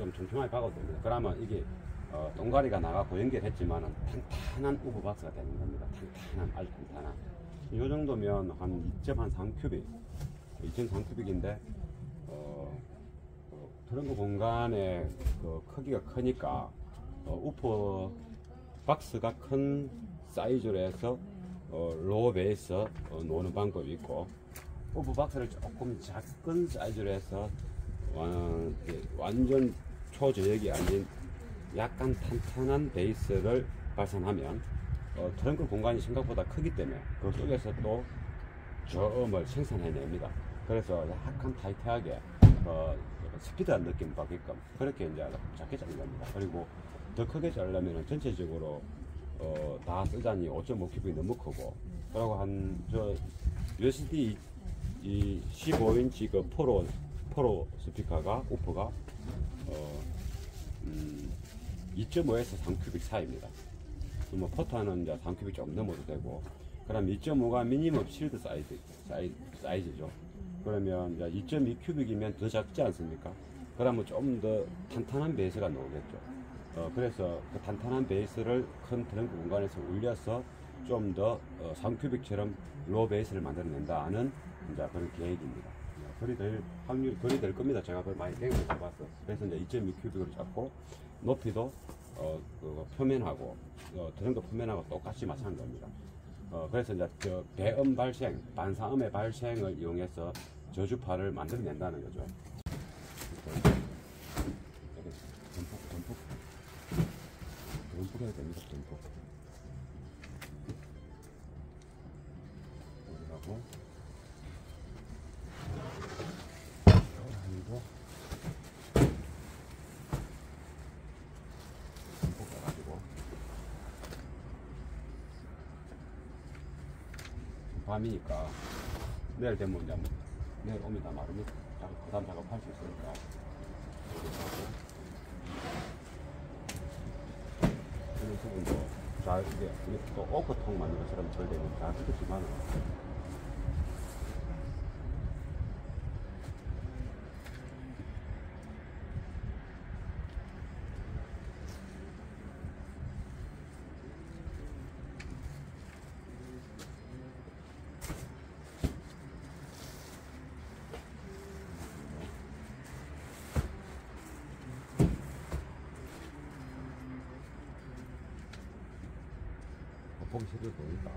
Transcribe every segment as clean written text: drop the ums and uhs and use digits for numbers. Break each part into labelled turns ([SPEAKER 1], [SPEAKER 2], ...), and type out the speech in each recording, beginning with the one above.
[SPEAKER 1] 좀 촘촘하게 박아도 됩니다. 그러면 이게 동가리가 나가고 연결했지만은 탄탄한 우브 박스가 되는 겁니다. 탄탄한, 아주 탄탄한. 이 정도면 한 2.3큐빅, 2.3큐빅인데 트렁크 공간의 그 크기가 크니까 우퍼 박스가 큰 사이즈로 해서 로우 베이스 놓는 방법이 있고, 우퍼 박스를 조금 작은 사이즈로 해서 완전 초저역이 아닌 약간 탄탄한 베이스를 발산하면 트렁크 공간이 생각보다 크기 때문에 그 속에서 또 저음을 생산해냅니다. 그래서 약간 타이트하게 스피드한 느낌 받게끔 그렇게 이제 작게 자른 겁니다. 그리고 더 크게 자르려면 전체적으로 다 쓰자니 5.5큐빅이 너무 크고, 그리고 저 USD 이 15인치 그 포로 스피커가 우퍼가 2.5에서 3큐빅 사이입니다. 뭐 포터는 이제 3큐빅 조금 넘어도 되고, 그럼 2.5가 미니멈 실드 사이즈죠. 그러면 이제 2.2큐빅이면 더 작지 않습니까? 그러면 좀 더 탄탄한 베이스가 나오겠죠. 그래서 그 탄탄한 베이스를 큰 트렁크 공간에서 올려서 좀 더 3큐빅처럼 로우 베이스를 만들어낸다는 이제 그런 계획입니다. 거리 될 겁니다. 제가 그걸 많이 계획을 해봤어. 그래서 이제 2.2큐빅으로 잡고, 높이도 그 표면하고 트렁크 표면하고 똑같이 맞추는 겁니다. 그래서 이제 배음 발생, 반사음의 발생을 이용해서 저주파를 만들어낸다는 거죠. 듬뿍 해야 됩니다. 듬뿍. 여기하고 그리고 듬뿍 해가지고 밤이니까 내일 되면 이제 내일 오면 다 마릅니다. 그 다음 작업할 수 있으니까 그래서 뭐 잘 이게 또 오크통 만든 것처럼 덜 되면 잘 뜯었지만 보기 싫을 거니까.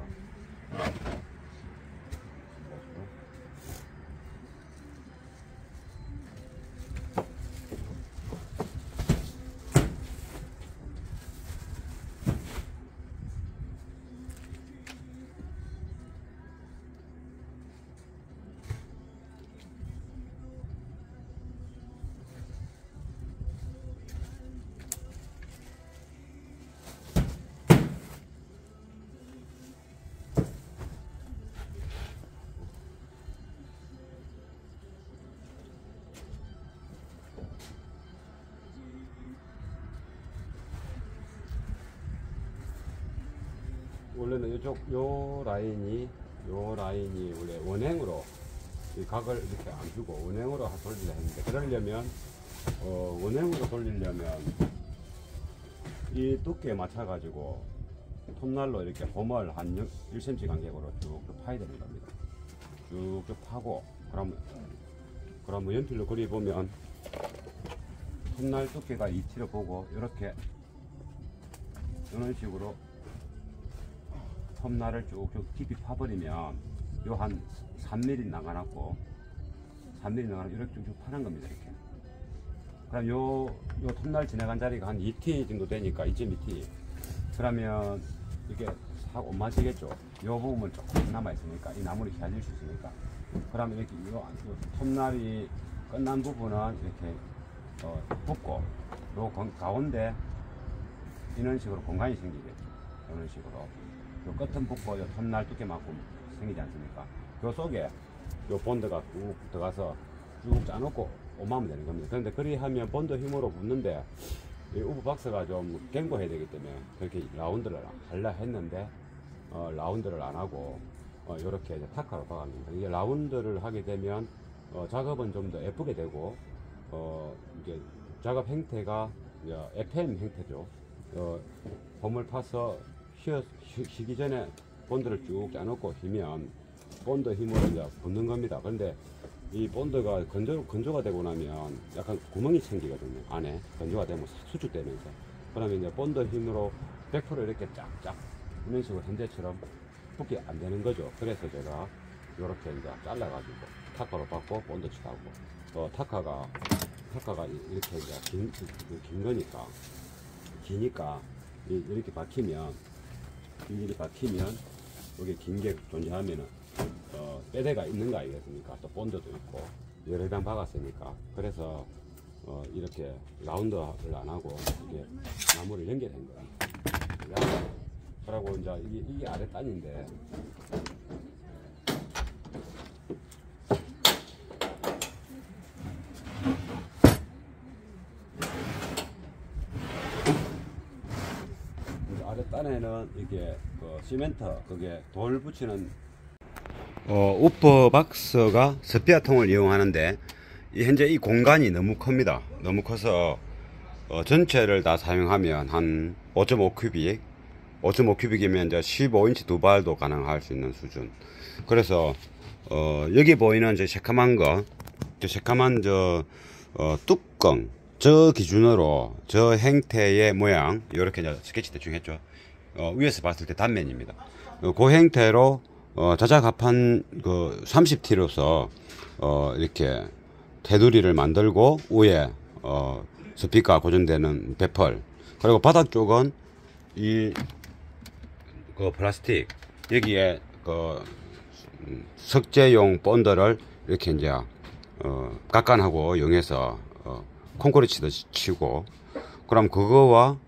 [SPEAKER 1] 원래는 요 라인이 원래 원행으로 이 각을 이렇게 안 주고 원행으로 돌리려 했는데, 그러려면 원행으로 돌리려면 이 두께에 맞춰 가지고 톱날로 이렇게 홈을 한 1cm 간격으로 쭉쭉 파야 되는 겁니다. 쭉쭉 파고, 그러면 연필로 그리 보면 톱날 두께가 2t를 보고 이렇게 이런 식으로 톱날을 쭉쭉 깊이 파버리면 요 한 3mm 나가놨고 3mm 나가는 이렇게 쭉쭉 파는 겁니다. 이렇게. 그럼 요 톱날 지나간 자리가 한 2t 정도 되니까 2.2t. 그러면 이게 싹 못 맞지겠죠. 요 부분은 조금 남아있으니까 이 나무를 휘어질 수 있으니까. 그러면 이렇게 요 톱날이 끝난 부분은 이렇게 붓고 요 가운데 이런 식으로 공간이 생기겠죠. 이런 식으로. 요 끝은 붓고 요 톱날 두께만큼 생기지 않습니까? 그 속에 요 본드가 쭉 들어가서 쭉 짜놓고 오마면 되는 겁니다. 그런데 그리 하면 본드 힘으로 붙는데 이 우브 박스가 좀 견고해야 되기 때문에 그렇게 라운드를 하려 했는데 라운드를 안 하고 이렇게 이제 타카로 박았습니다. 이게 라운드를 하게 되면 작업은 좀 더 예쁘게 되고 이게 작업 형태가 FM 형태죠. 봄을 파서 쉬기 전에 본드를 쭉 짜놓고 쉬면 본드 힘으로 이제 붓는 겁니다. 그런데 이 본드가 건조가 되고 나면 약간 구멍이 생기거든요. 안에 건조가 되면 수축되면서. 그러면 이제 본드 힘으로 100% 이렇게 쫙쫙 이런 식으로 현재처럼 붓기 안 되는 거죠. 그래서 제가 이렇게 이제 잘라가지고 타카로 받고 본드 칠하고, 타카가 이렇게 이제 긴 거니까, 기니까 이렇게 박히면 여기 긴 게 존재하면은 빼대가 있는 거 아니겠습니까? 또 본드도 있고 여러 장 박았으니까. 그래서 이렇게 라운드를 안 하고 이게 나무를 연결한 거예요. 그리고 이제 이게 아래 단인데, 아래 단에는 이게 시멘트, 그게 돌 붙이는 우퍼 박스가 스피어 통을 이용하는데, 현재 이 공간이 너무 큽니다. 너무 커서 전체를 다 사용하면 한 5.5큐빅이면 이제 15인치 두 발도 가능할 수 있는 수준. 그래서 여기 보이는 저 새카만 뚜껑, 저 기준으로 저 형태의 모양, 이렇게 이제 스케치 대충 했죠. 위에서 봤을 때 단면입니다. 그 형태로 자작합한 30T로서 이렇게 테두리를 만들고, 위에 스피커 고정되는 배펄, 그리고 바닥 쪽은 플라스틱, 여기에 석재용 본드를 이렇게 이제 각간하고 이용해서 콘크리트도 치고, 그럼 그거와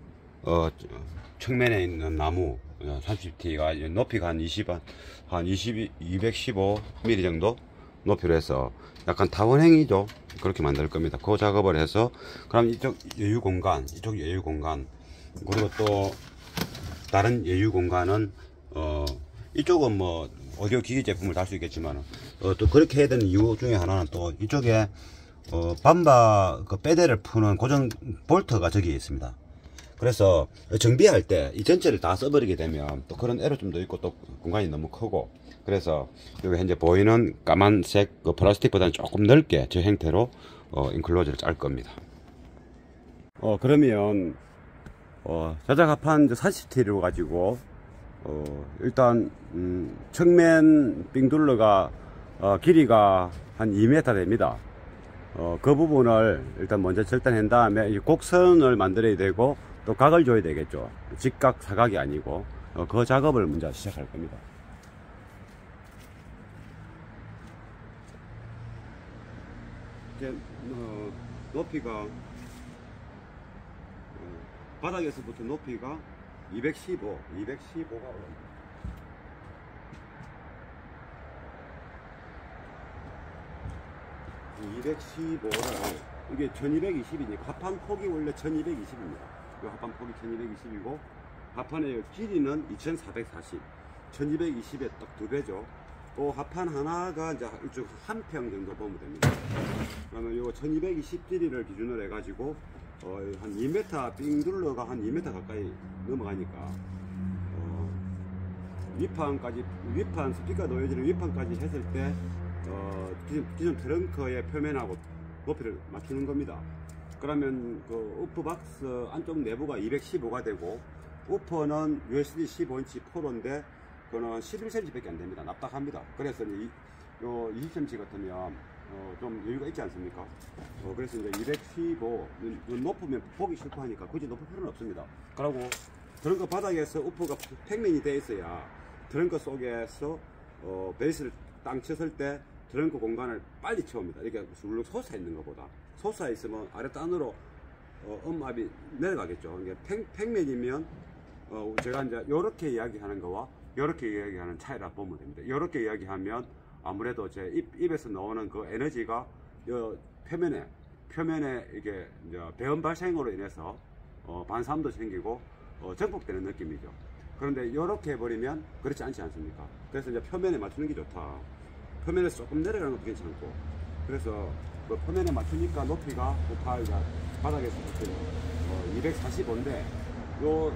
[SPEAKER 1] 측면에 있는 나무 30T가 높이가 한 215mm 정도 높이로 해서 약간 타원형이죠. 그렇게 만들 겁니다. 그 작업을 해서, 그럼 이쪽 여유 공간, 그리고 또 다른 여유 공간은 이쪽은 뭐 오디오 기기 제품을 달 수 있겠지만, 또 그렇게 해야 되는 이유 중에 하나는 또 이쪽에 밤바 빼대를 푸는 고정 볼트가 저기 있습니다. 그래서 정비할 때 이 전체를 다 써버리게 되면 또 그런 애로점도 있고, 또 공간이 너무 크고, 그래서 여기 현재 보이는 까만색 플라스틱보다는 조금 넓게 저 형태로 인클로저를 짤 겁니다. 그러면 자작합한 40T를 가지고 일단 측면 빙둘러가 길이가 한 2m 됩니다. 그 부분을 일단 먼저 절단한 다음에 이 곡선을 만들어야 되고, 또 각을 줘야 되겠죠. 직각 사각이 아니고 그 작업을 먼저 시작할 겁니다. 이제 높이가 바닥에서부터 높이가 215가 올라옵니다. 215를, 이게 1220이니까 합판 폭이 원래 1220입니다. 이 합판 폭이 1220이고, 합판의 길이는 2440, 1220의 딱 2배죠. 또 합판 하나가 이제 이쪽 한 평 정도 보면 됩니다. 그러면 요 1220 길이를 기준으로 해가지고 한 2m, 빙둘러가 한 2m 가까이 넘어가니까 위판 스피커 놓여지는 위판까지 했을 때 기존 트렁크의 표면하고 높이를 맞추는 겁니다. 그러면 우퍼 박스 안쪽 내부가 215가 되고, 우퍼는 USD 15인치 포로인데 그거는 11cm 밖에 안 됩니다. 납작합니다. 그래서 요 20cm 같으면 좀 여유가 있지 않습니까? 그래서 이제 215, 높으면 보기 싫고 하니까 굳이 높을 필요는 없습니다. 그리고 트렁크 바닥에서 우퍼가 평면이 되어 있어야 트렁크 속에서 베이스를 땅 쳤을 때 트렁크 공간을 빨리 채웁니다. 이렇게 술룩 솟아 있는 것보다. 솟아 있으면 아랫단으로 음압이 내려가겠죠. 이게 평면이면 제가 이제 이렇게 이야기하는 거와 이렇게 이야기하는 차이라 보면 됩니다. 이렇게 이야기하면 아무래도 제 입에서 나오는 그 에너지가 표면에 이게 이제 배음 발생으로 인해서 반사음도 생기고 전폭되는 느낌이죠. 그런데 이렇게 해버리면 그렇지 않지 않습니까? 그래서 이제 표면에 맞추는 게 좋다. 표면에서 조금 내려가는 것도 괜찮고, 그래서 그 표면에 맞추니까 높이가 바닥에서 245인데 요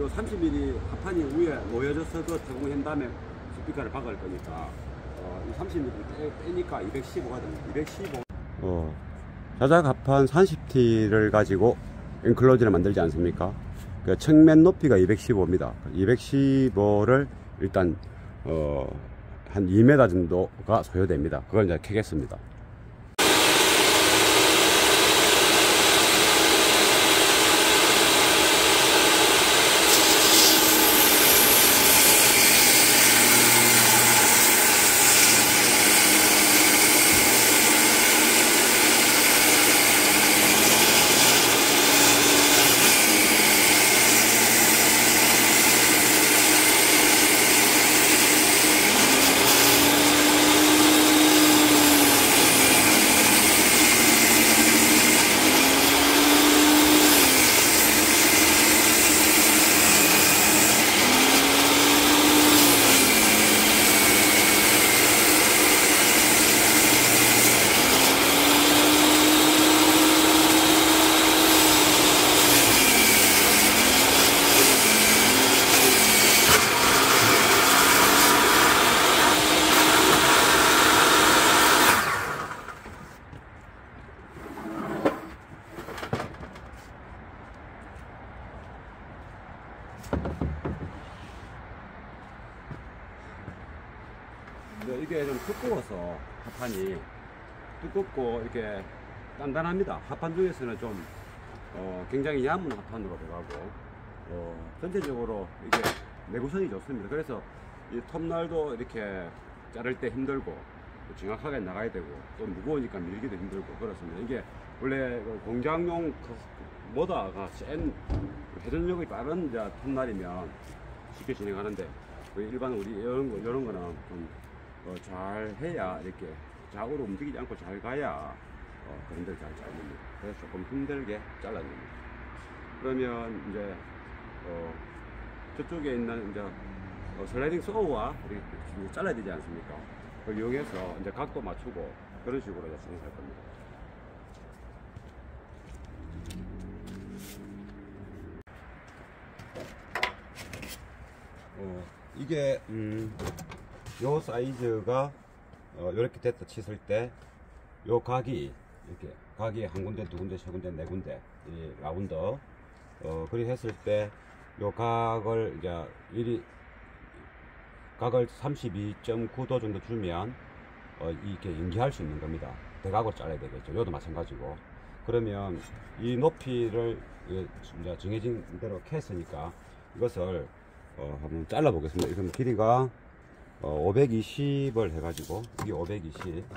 [SPEAKER 1] 30mm 합판이 위에 놓여져서 그 제공한 다음에 스피커를 박을 거니까 이 30mm 빼니까 215가 됩니다. 215. 자작 합판 30T를 가지고 엔클로즈를 만들지 않습니까? 그 측면 높이가 215입니다. 215를 일단 한 2m 정도가 소요됩니다. 그걸 이제 캐겠습니다. 이게 좀 두꺼워서 합판이 두껍고 이렇게 단단합니다. 합판 중에서는 좀 굉장히 얇은 합판으로 돼가고 전체적으로 이게 내구성이 좋습니다. 그래서 이 톱날도 이렇게 자를 때 힘들고 정확하게 나가야 되고 또 무거우니까 밀기도 힘들고 그렇습니다. 이게 원래 공장용 모다가 센 회전력이 빠른 톱날이면 쉽게 진행하는데 일반 우리 이런 거는 좀 잘 해야 이렇게 좌우로 움직이지 않고 잘 가야 그런 데를 잘 잘립니다. 그래서 조금 힘들게 잘라줍니다. 그러면 이제 저쪽에 있는 이제 슬라이딩 소어와 잘라야 되지 않습니까? 그걸 이용해서 이제 각도 맞추고 그런 식으로 진행할 겁니다. 이게 요 사이즈가 이렇게 됐다 쳤을 때 요 각이 이렇게 각이 한 군데 두 군데 세 군데 네 군데 이 라운드 그리 했을 때 요 각을 이제 각을 32.9도 정도 주면 이렇게 연기할 수 있는 겁니다. 대각으로 잘라야 되겠죠. 요도 마찬가지고. 그러면 이 높이를 이제 정해진 대로 캐으니까 이것을 한번 잘라 보겠습니다. 그럼 길이가 520을 해가지고 이게 520에서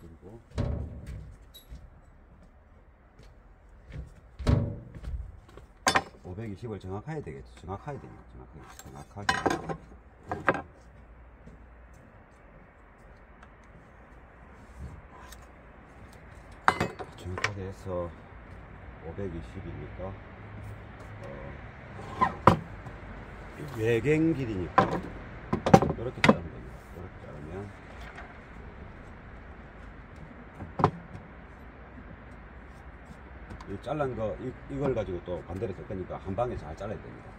[SPEAKER 1] 그리고 520을 정확하게 되겠죠. 정확하게 됩니다. 정확하게 해서 520이니까 외경 길이니까 이렇게 자르면 됩니다. 이렇게 자르면 이 잘란 거 이걸 가지고 또 반대로 쓸 거니까 한 방에 잘 잘라야 됩니다.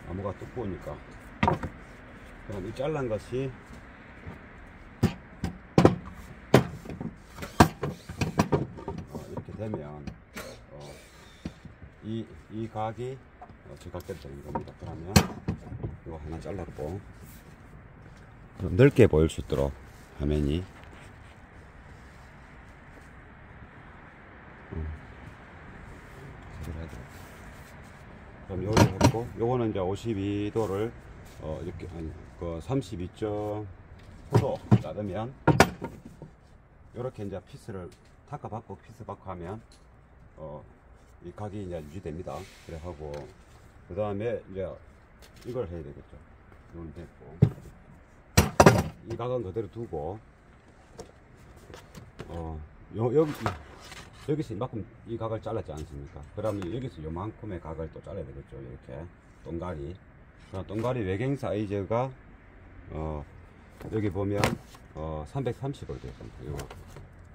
[SPEAKER 1] 나무가 두꺼우니까 그럼 이 잘란 것이 이렇게 되면 이 각이 저각대로 되는 겁니다. 그러면 이거 하나 잘랐고 좀 넓게 보일 수 있도록 화면이 그럼 요걸 했고 요거는 이제 52도를 이렇게 그 32.9 포도 자르면 이렇게 이제 피스를 타카 받고 피스 받고 하면 이 각이 이제 유지됩니다. 그래 하고 그 다음에 이제 이걸 해야 되겠죠. 이건 됐고 이 각은 그대로 두고 여기서 이만큼 이 각을 잘랐지 않습니까? 그러면 여기서 요만큼의 각을 또 잘라야 되겠죠. 이렇게 동가리. 동가리 외경 사이즈가 여기 보면 330으로 되어 있습니다. 이거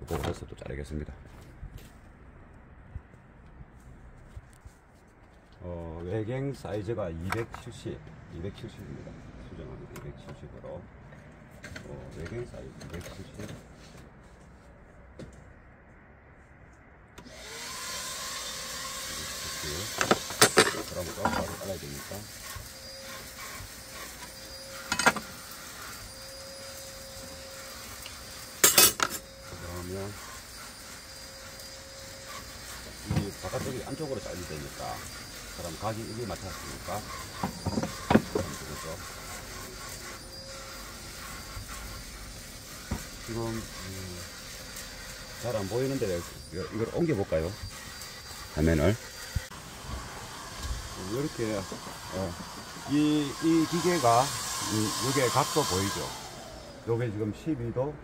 [SPEAKER 1] 보고 해서 또 자르겠습니다. 외경 사이즈가 270입니다. 수정합니다. 270으로 외경 사이즈 270. 그럼 또 바로 잘라야 되니까. 그러면 이 바깥쪽이 안쪽으로 잘려야 되니까 그럼 각이 여기 맞췄으니까 그럼 되겠죠. 지금 잘 안 보이는데 이걸 옮겨 볼까요? 화면을 이렇게 이 기계가 이게 각도 보이죠? 요게 지금 12도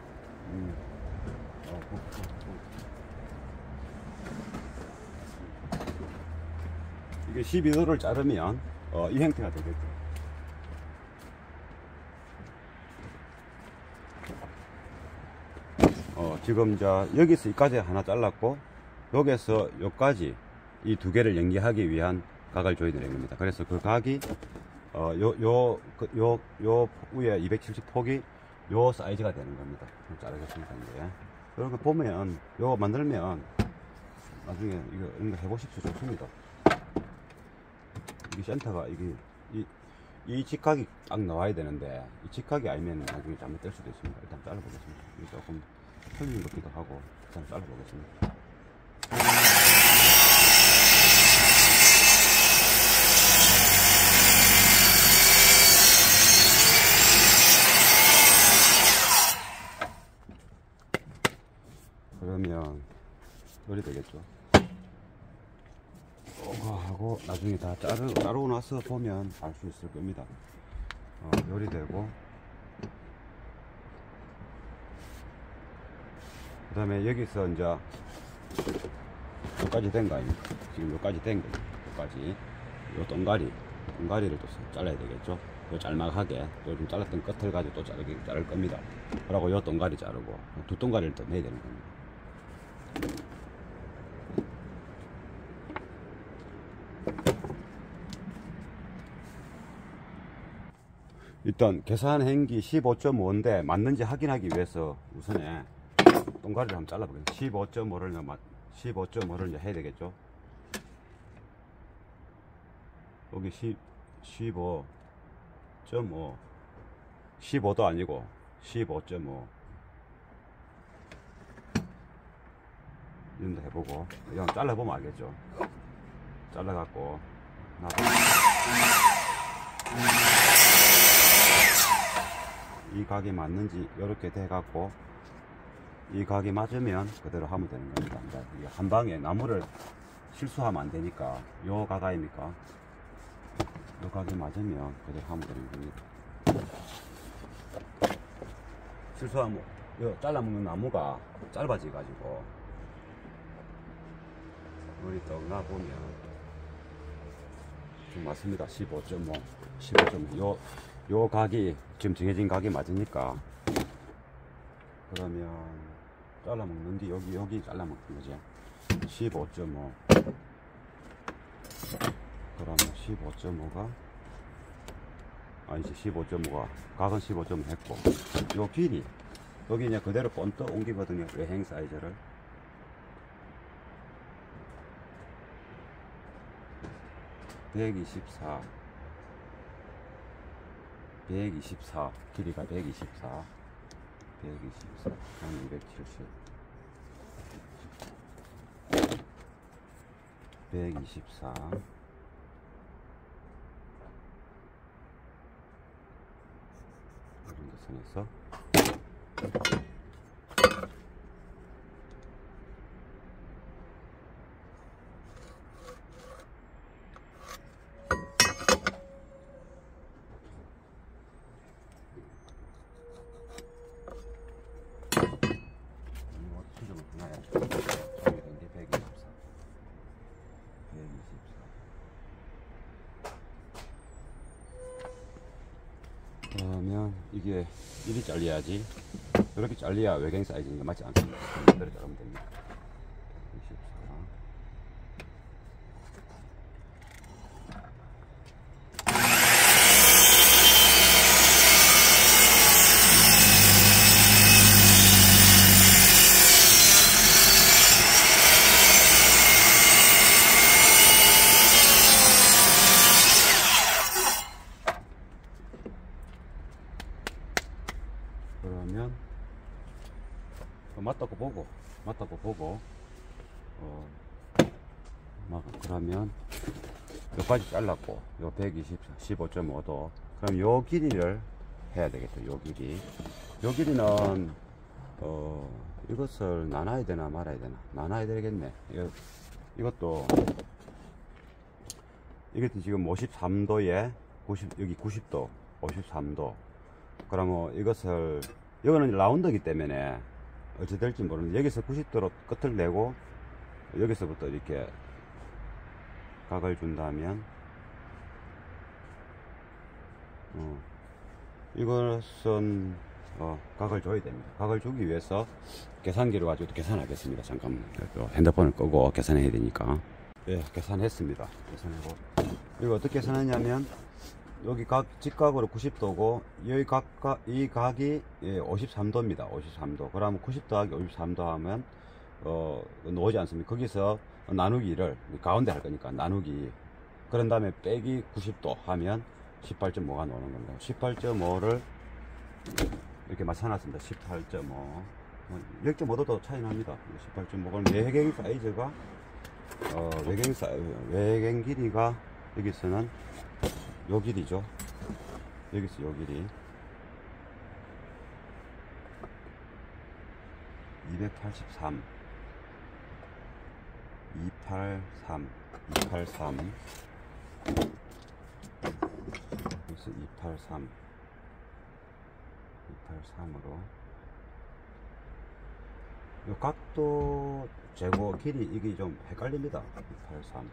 [SPEAKER 1] 이게 12도를 자르면 이 형태가 되겠죠. 지금 여기서 여기까지 하나 잘랐고 여기서 여기까지 이 두 개를 연기하기 위한 각을 조인을 한 겁니다. 그래서 그 각이 요 위에 270폭이 요 사이즈가 되는 겁니다. 자르겠습니다. 이제 이렇게 보면 요거 만들면 나중에 이런 거 해보십시오. 좋습니다. 이 센터가 이 직각이 딱 나와야 되는데 이 직각이 아니면 나중에 잘못될 수도 있습니다. 일단 잘라보겠습니다. 이게 조금 틀린 것기도 하고 일단 잘라보겠습니다. 그러면 요리 되겠죠. 하고 나중에 다 자르고 나서 보면 알 수 있을 겁니다. 요리 되고 그 다음에 여기서 이제 여기까지 된 거 아닙니까? 지금 여기까지 된 거죠. 여기까지 요 동가리를 또 잘라야 되겠죠. 요 짤막하게 요즘 잘랐던 끝을 가지고 또 자를 겁니다. 그리고 요 동가리 자르고 두 동가리를 더 내야 되는 겁니다. 일단 계산행기 15.5인데 맞는지 확인하기 위해서 우선에 동가리를 한번 잘라보겠습니다. 15.5를 해야 되겠죠. 여기 15.5 15도 아니고 15.5 이런데 해보고 이건 잘라보면 알겠죠. 잘라갖고 이 각이 맞는지 이렇게 돼갖고 이 각이 맞으면 그대로 하면 되는 겁니다. 이제 한 방에 나무를 실수하면 안 되니까 요 각 아닙니까? 요 각이 맞으면 그대로 하면 되는 겁니다. 실수하면 요 잘라먹는 나무가 짧아져 가지고 우리 떠나 보면 좀 맞습니다. 15.5 요 각이 지금 정해진 각이 맞으니까 그러면 잘라먹는 게 여기 잘라먹는 거죠. 15.5 그러면 15.5가 아니지 15.5가 각은 15.5 했고 요 길이 여기 이제 그대로 번떠 옮기거든요. 외행 사이즈를 124 길이가 124 한 270 124 이런 데 선에서 그러면 이게 이리 잘려야지. 이렇게 잘려야 외경 사이즈니까 맞지 않습니다. 이대로 자르면 됩니다. 24. 그러면 맞다고 보고 그러면 여기까지 잘랐고 요 120, 15.5도 그럼 요 길이를 해야 되겠죠. 요 길이는 이것을 나눠야 되나 말아야 되나. 나눠야 되겠네. 이것도 지금 53도에 여기 90도 53도. 그러면 이것을 이거는 라운드이기 때문에 어찌 될지 모르는데 여기서 90도로 끝을 내고 여기서부터 이렇게 각을 준다면 이것은 각을 줘야 됩니다. 각을 주기 위해서 계산기를 가지고 계산하겠습니다. 잠깐 핸드폰을 끄고 계산해야 되니까. 예, 계산했습니다. 계산하고 이거 어떻게 계산하냐면 여기 직각으로 90도고 이 각이 53도입니다. 53도. 그러면 90 더하기 53도 하면 나오지 않습니까? 거기서 나누기를 가운데 할 거니까 나누기. 그런 다음에 빼기 90도 하면 18.5가 나오는 겁니다. 18.5를 이렇게 맞춰놨습니다. 18.5. 0.5도도 차이 납니다. 18.5는 외경 사이즈가 외경 길이가 여기서는 요 길이죠. 여기서 요 길이 283 여기서 283으로 요 각도 재고 길이 이게 좀 헷갈립니다. 283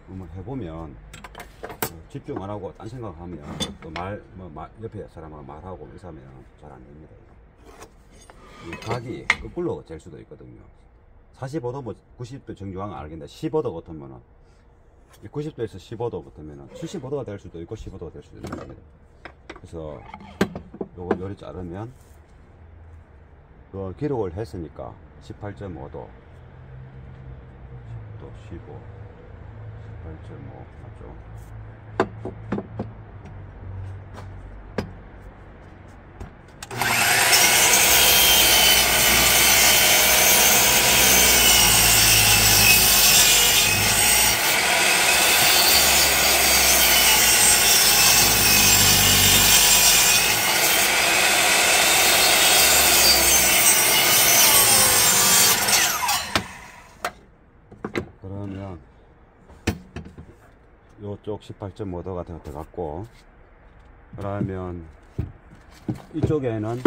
[SPEAKER 1] 한번 해보면 집중 안 하고 딴 생각하면 또 옆에 사람하고 말하고 이러면 잘 안 됩니다. 이 각이 거꾸로 될 수도 있거든요. 45도 뭐 90도 정중앙 알겠는데 15도 같으면은 90도에서 15도 같으면은 75도가 될 수도 있고 15도가 될 수도 있는 겁니다. 그래서 요거 요리 자르면 기록을 했으니까 18.5도 또 15 18.5 맞죠? 그러면 요쪽 18.5도가 들어갔고, 그러면 이쪽에는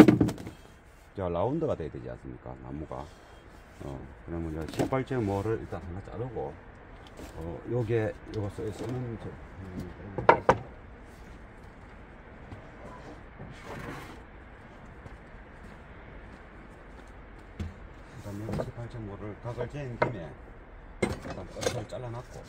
[SPEAKER 1] 라운드가 돼야 되지 않습니까? 나무가. 그러면 18.5를 일단 하나 자르고, 요거 쓰는 그다음에 18.5를 각을 재는 김에 일단 뼈를 잘라놨고,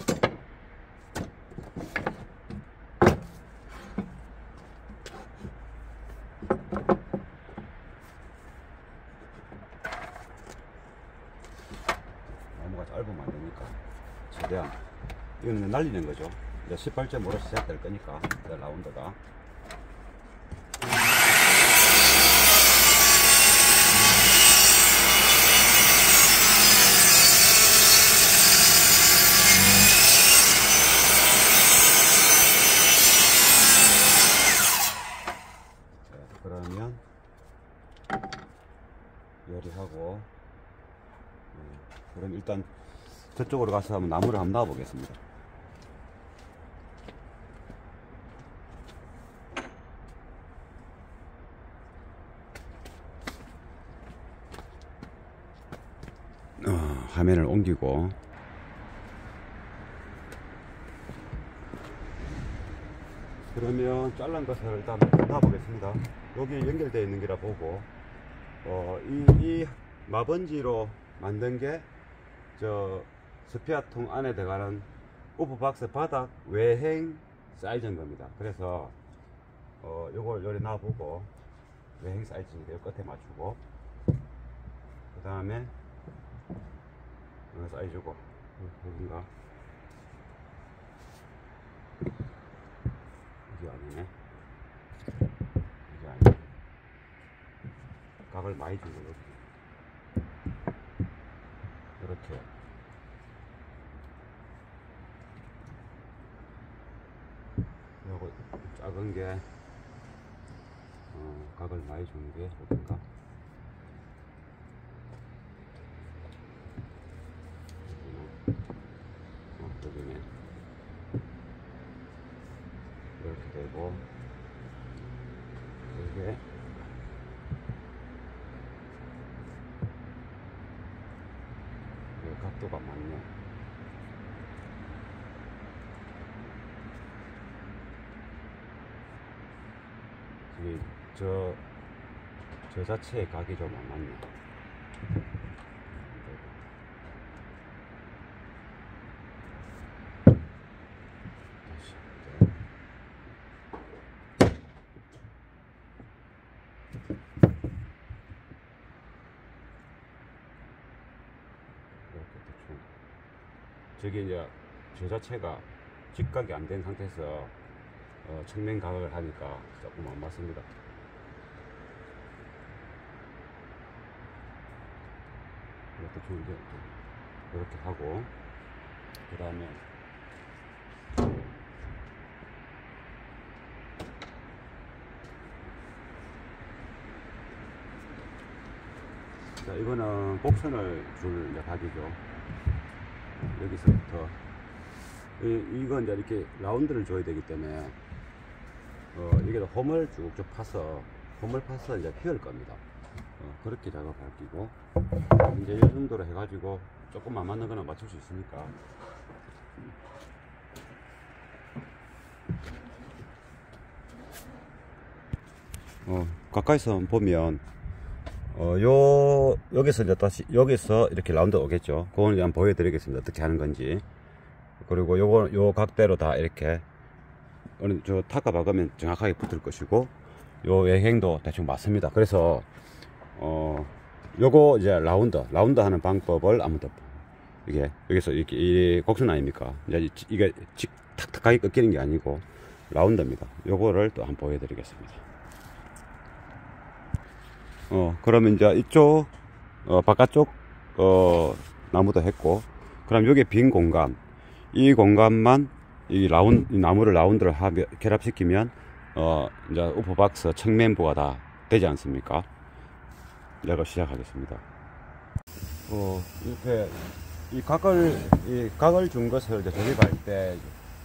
[SPEAKER 1] 나무가 짧으면 안 되니까 최대한 이거는 날리는 거죠. 이제 18.5로 시작될 거니까 라운드가. 그러면 그럼 일단 저쪽으로 가서 한번 나무를 한번 놔 보겠습니다. 화면을 옮기고 그러면 잘란 것을 일단 놔 보겠습니다. 여기 연결되어 있는 게라 보고 이 마번지로 만든 게 저 스피아통 안에 들어가는 우프박스 바닥 외행 사이즈인 겁니다. 그래서 요걸 요리 놔보고 외행 사이즈니까 요 끝에 맞추고 그 다음에 어느 사이즈고 여긴가 이게 아니네, 이게 아니네. 각을 많이 준 거죠. 이렇게 요거 작은 게 각을 많이 주는 게 어딘가 여기네. 이렇게 되고 이게 각도가 맞네. 이게 저 자체의 각이 좀 안 맞네. 저게 이제 저 자체가 직각이 안 된 상태에서 측면 각을 하니까 조금 안 맞습니다. 이것도 좀 이제 이렇게 하고 그 다음에 자, 이거는 곡선을 줄 각이죠. 여기서부터 이건 이제 이렇게 라운드를 줘야 되기 때문에 이게 홈을 쭉쭉 파서 이제 휘을 겁니다. 그렇게 작업할 끼고 이제 이 정도로 해가지고 조금 안 맞는 거는 맞출 수 있으니까 가까이서 보면 여기서 이제 다시 여기서 이렇게 라운드 오겠죠. 그걸 한번 보여드리겠습니다. 어떻게 하는 건지. 그리고 요 각대로 다 이렇게 저 타가 박으면 정확하게 붙을 것이고 요 외행도 대충 맞습니다. 그래서 요거 이제 라운드 하는 방법을 한번 더 이게 여기서 이렇게 이 곡선 아닙니까? 이제 이게 탁탁하게 꺾이는 게 아니고 라운드입니다. 요거를 또 한번 보여드리겠습니다. 그러면 이제 이쪽 바깥쪽 나무도 했고, 그럼 여기 빈 공간, 이 공간만 이 나무를 라운드를 결합시키면 이제 우프박스 측면부가 다 되지 않습니까? 이걸 시작하겠습니다. 이렇게 이 각을 준 것을 이제 조립할 때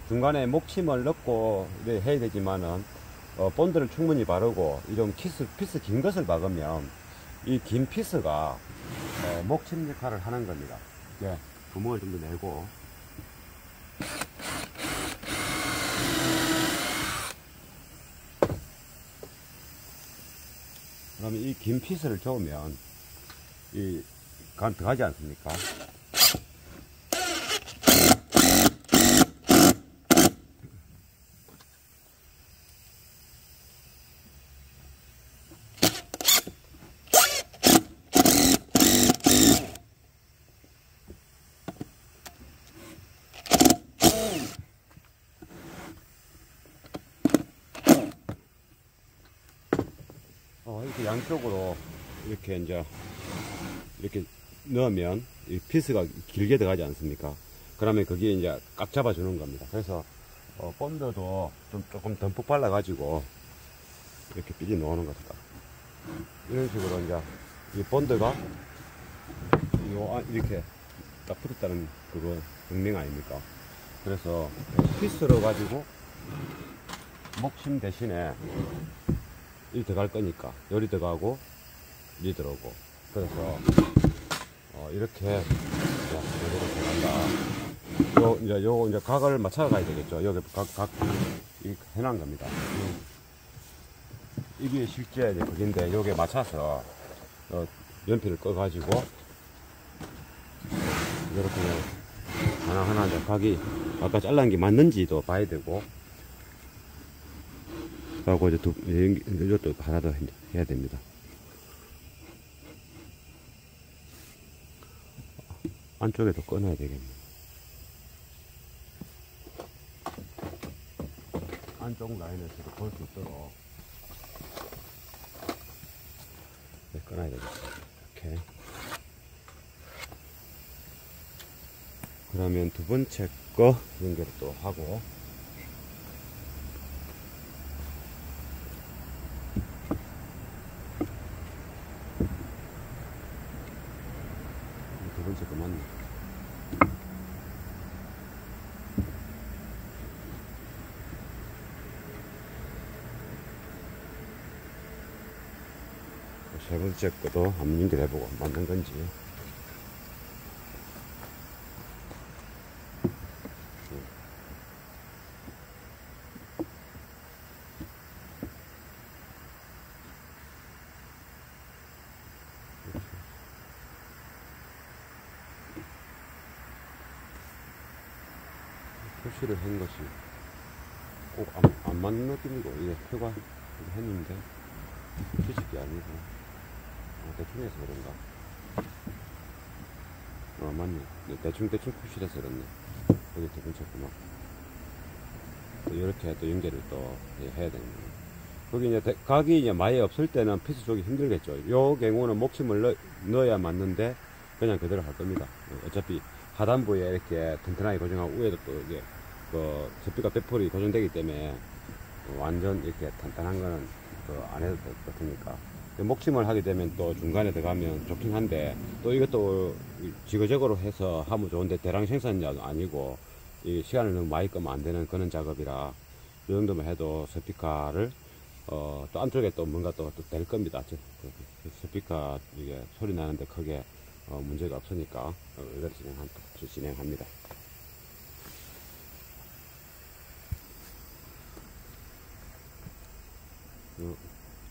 [SPEAKER 1] 중간에 목침을 넣고 해야 되지만은 본드를 충분히 바르고 이런 피스 긴 것을 박으면 이 긴 피스가 목침 역할을 하는 겁니다. 예, 구멍을 좀 더 내고 그러면 이 긴 피스를 좋으면 이 간 들어가지 않습니까? 이렇게 양쪽으로 이렇게 이제 이렇게 넣으면 이 피스가 길게 들어가지 않습니까? 그러면 거기에 이제 꽉 잡아주는 겁니다. 그래서 본드도 조금 듬뿍 발라 가지고 이렇게 삐지 놓는 겁니다. 이런 식으로 이제 이 본드가 이 이렇게 딱 붙었다는 그거 증명 아닙니까? 그래서 피스로 가지고 목심 대신에 이 들어갈 거니까 열이 들어가고 이 들어오고, 그래서 이렇게 들어간다. 요거 이제 각을 맞춰 가야 되겠죠. 여기 각 해놓은 겁니다. 이게 실제 이제 그긴데, 요게 맞춰서 연필을 꺼가지고 이렇게 하나하나 이제 각이 아까 잘란 게 맞는지도 봐야 되고, 하고 이제 이것도 하나 더 해야 됩니다. 안쪽에도 꺼놔야 되겠네. 안쪽 라인에서도 볼 수 있도록 꺼놔야 되겠어. 이렇게. 그러면 두 번째 거 연결을 또 하고, 두 번째 거 맞네. 세 번째 거도 한번 연결해보고 맞는 건지. 표시를 한 것이 꼭 안 맞는 느낌이고, 이게 표가 했는데 표식이 아니고 대충 해서 그런가. 맞네. 대충 표시를 해서 그렇네. 여기 두 번째 구멍. 이렇게 또 연결을 또 해야 되는 거예요. 거기 이제 각이 이제 많이 없을 때는 피스 쪽이 힘들겠죠. 요 경우는 목심을 넣어야 맞는데 그냥 그대로 할 겁니다. 어차피 하단부에 이렇게 튼튼하게 고정하고, 위에도 또 이게 스피커 백폴이 고정되기 때문에 완전 이렇게 단단한 거는 안 해도 될 것 같으니까. 목심을 하게 되면 또 중간에 들어가면 좋긴 한데, 또 이것도 지그재그로 해서 하면 좋은데 대량 생산이 아니고 이 시간을 너무 많이 끄면 안 되는 그런 작업이라, 이 정도만 해도 스피커를 또 안쪽에 또 뭔가 또 될 겁니다. 스피커 이게 소리 나는데 크게 문제가 없으니까 이렇게 진행합니다.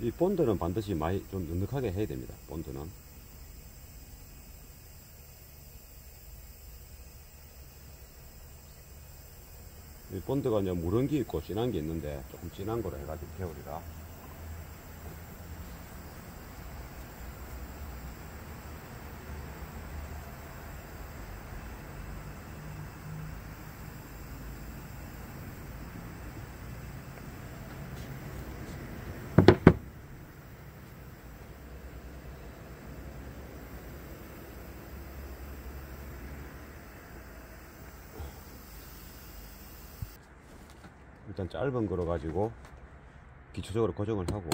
[SPEAKER 1] 이 본드는 반드시 많이 좀 넉넉하게 해야 됩니다. 본드는. 이 본드가 이제 무른기 있고 진한 게 있는데, 조금 진한 거로 해가지고 겨울이라. 일단 짧은 거로 가지고 기초적으로 고정을 하고,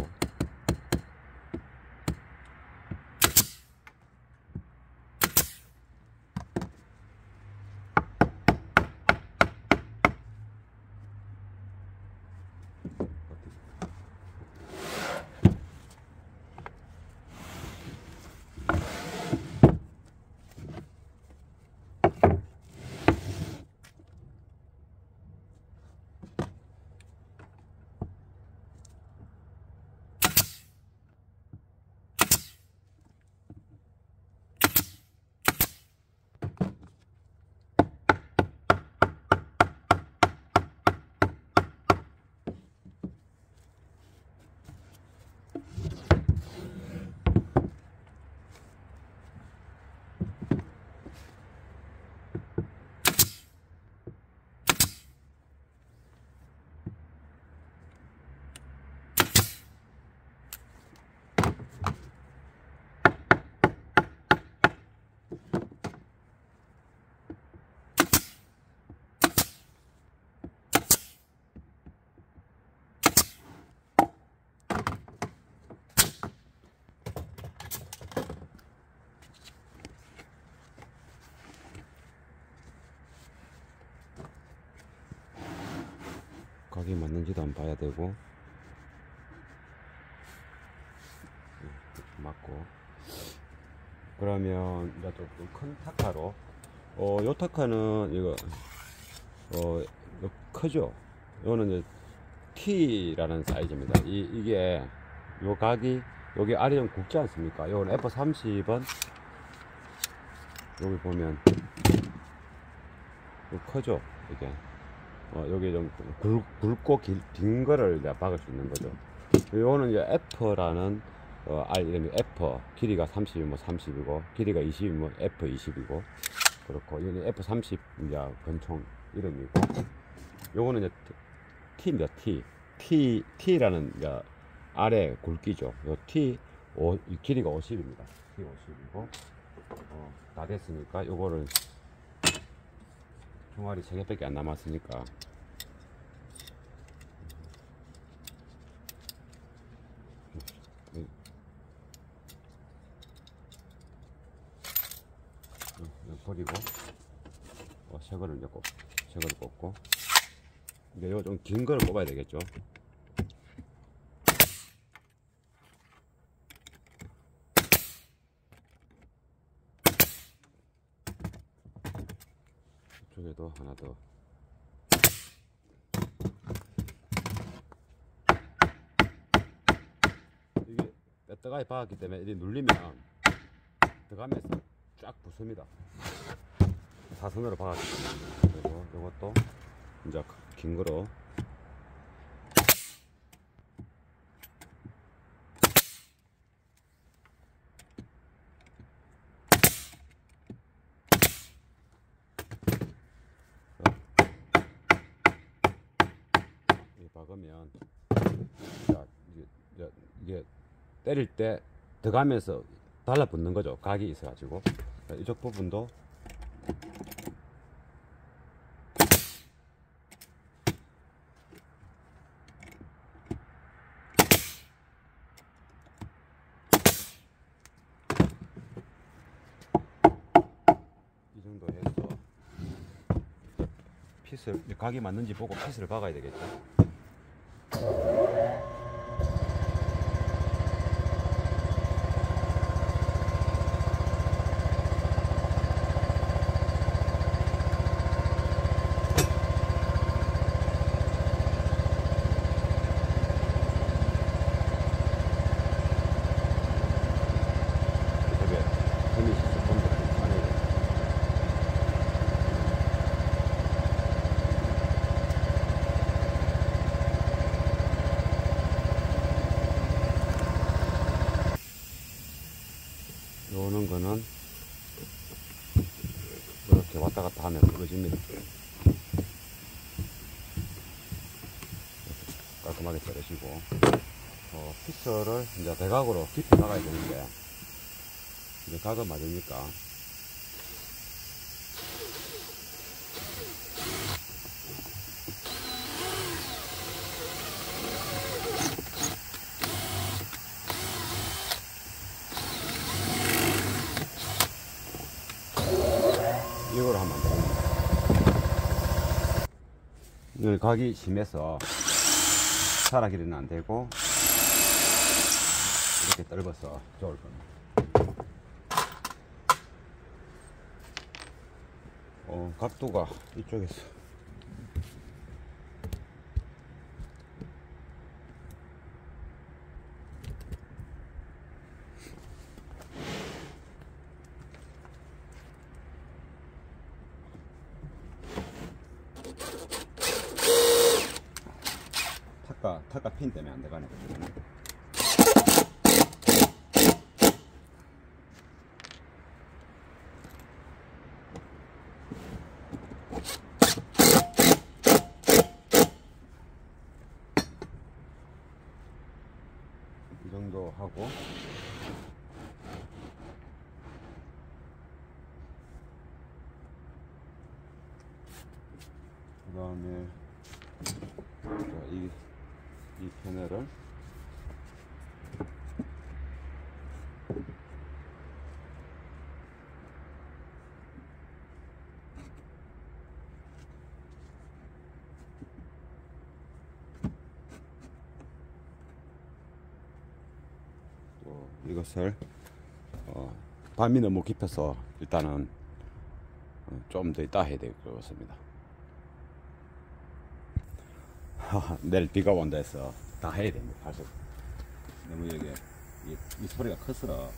[SPEAKER 1] 각이 맞는지도 한번 봐야 되고. 이렇게 맞고. 그러면 이제 좀 큰 타카로, 요 타카는 이거 이거 크죠. 이거는 이제 T라는 사이즈입니다. 이게 요 각이 여기 아래 좀 굵지 않습니까? 요건 F30은 여기 보면 크죠. 이게 여기 좀 굵고 긴 거를 이제 박을 수 있는 거죠. 요거는 이제 F라는 이름이 F, 길이가 30이면 30이고 길이가 20이면 F20이고 그렇고, 이건 F30 이제 권총 이름이고, 요거는 이제 T입니다. T라는 이제 아래 굵기죠. 요 이 길이가 50입니다. T50이고, 다 됐으니까 요거를 종아리 3개밖에 안 남았으니까 버리고 새 거를 이제 새 거를 꽂고, 이제 이거 좀 긴 거를 꼽아야 되겠죠. 이쪽에도 하나 더. 이게 빼뜨가게 박았기 때문에 이렇게 눌리면 들어가면서 쫙 붙습니다. 사선으로 박았기 때문에. 그리고 이것도 이제 긴 거로 박으면, 자, 이게 때릴 때 들어가면서 달라붙는 거죠. 각이 있어가지고. 이쪽 부분도 이 정도 해서 핏을, 각이 맞는지 보고 핏을 박아야 되겠죠. 요는 거는 이렇게 왔다 갔다 하면 부러집니다. 깔끔하게 자르시고, 피스를 이제 대각으로 깊이 박아야 되는데, 이제 각은 맞으니까 이걸 하면 됩니다. 각이 심해서 살아기는 안 되고 이렇게 넓어서 좋을 겁니다. 각도가 이쪽에서 타가 핀 때문에 안 들어가는 거죠. 이 정도 하고, 그 다음에 이 패널을 이것을 밤이 너무 깊어서 일단은 좀 더 있다 해야 될 것 같습니다. 내일 비가 온다 해서 다 해야 됩니다. 사실 너무 여기 이 소리가 커서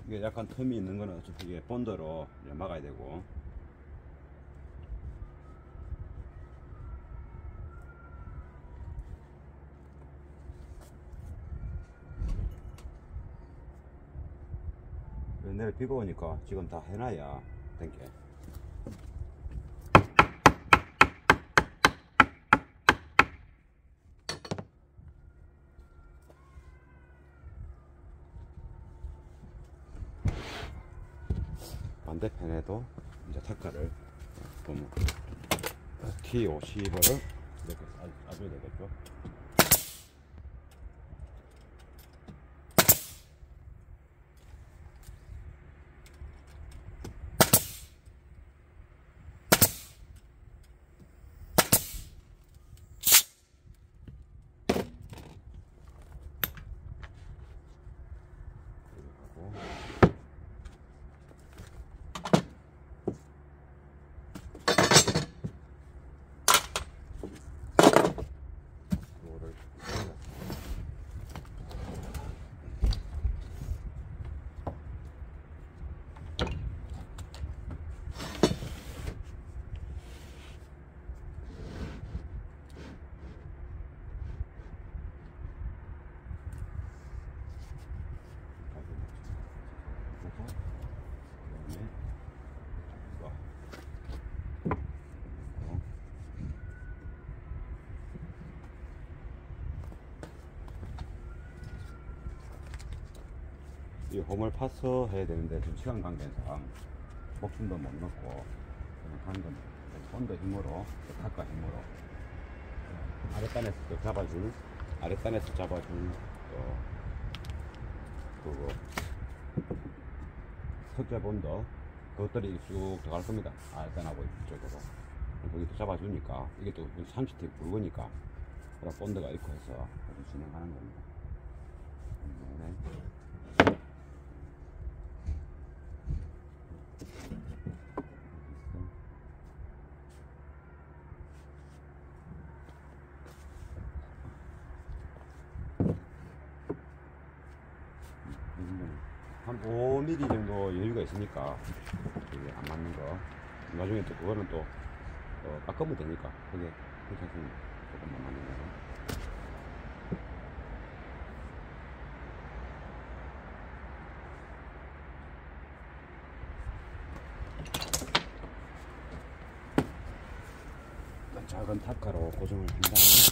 [SPEAKER 1] 이게 약간 틈이 있는 거는 어차피 이게 본드로 막아야 되고, 내일 비가 오니까 지금 다 해놔야 된게. 반대편에도 이제 탁가를 보면 T50을 이렇게 쏴줘야 되겠죠. 이 홈을 파서 해야 되는데 지금 시간 관계상 목숨도 못 넣고 그냥 하는 겁니다. 본드 힘으로, 탁과 힘으로 아랫단에서 또 잡아줄, 아랫단에서 잡아줄 그거 석재 본드 그것들이 쭉 들어갈 겁니다. 아랫단하고 이쪽으로 거기 또 잡아주니까 이게 또 30티 굵으니까 그런 본드가 있고 해서 진행하는 겁니다. 네. 한 5mm 정도 여유가 있으니까 이게 안 맞는 거 나중에 또 그거는 또 깎으면 되니까 그게 괜찮습니다. 조금만 맞는 거죠. 작은 탑가로 고정을 한 다음에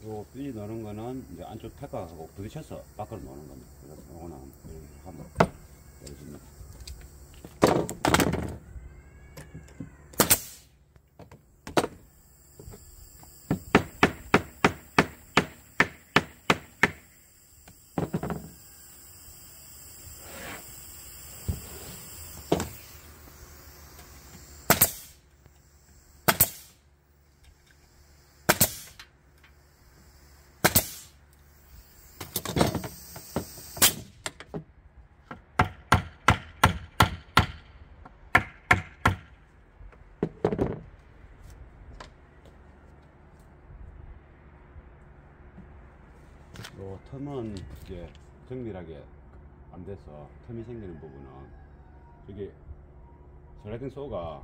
[SPEAKER 1] 요 삐 넣는 거는 이제 안쪽 탁과하고 부딪혀서 밖으로 넣는 겁니다. 그래서 요거는 이렇게 한번 열어줍니다. 요 틈은 이제 정밀하게 안 돼서 틈이 생기는 부분은 저기 슬라이딩 소가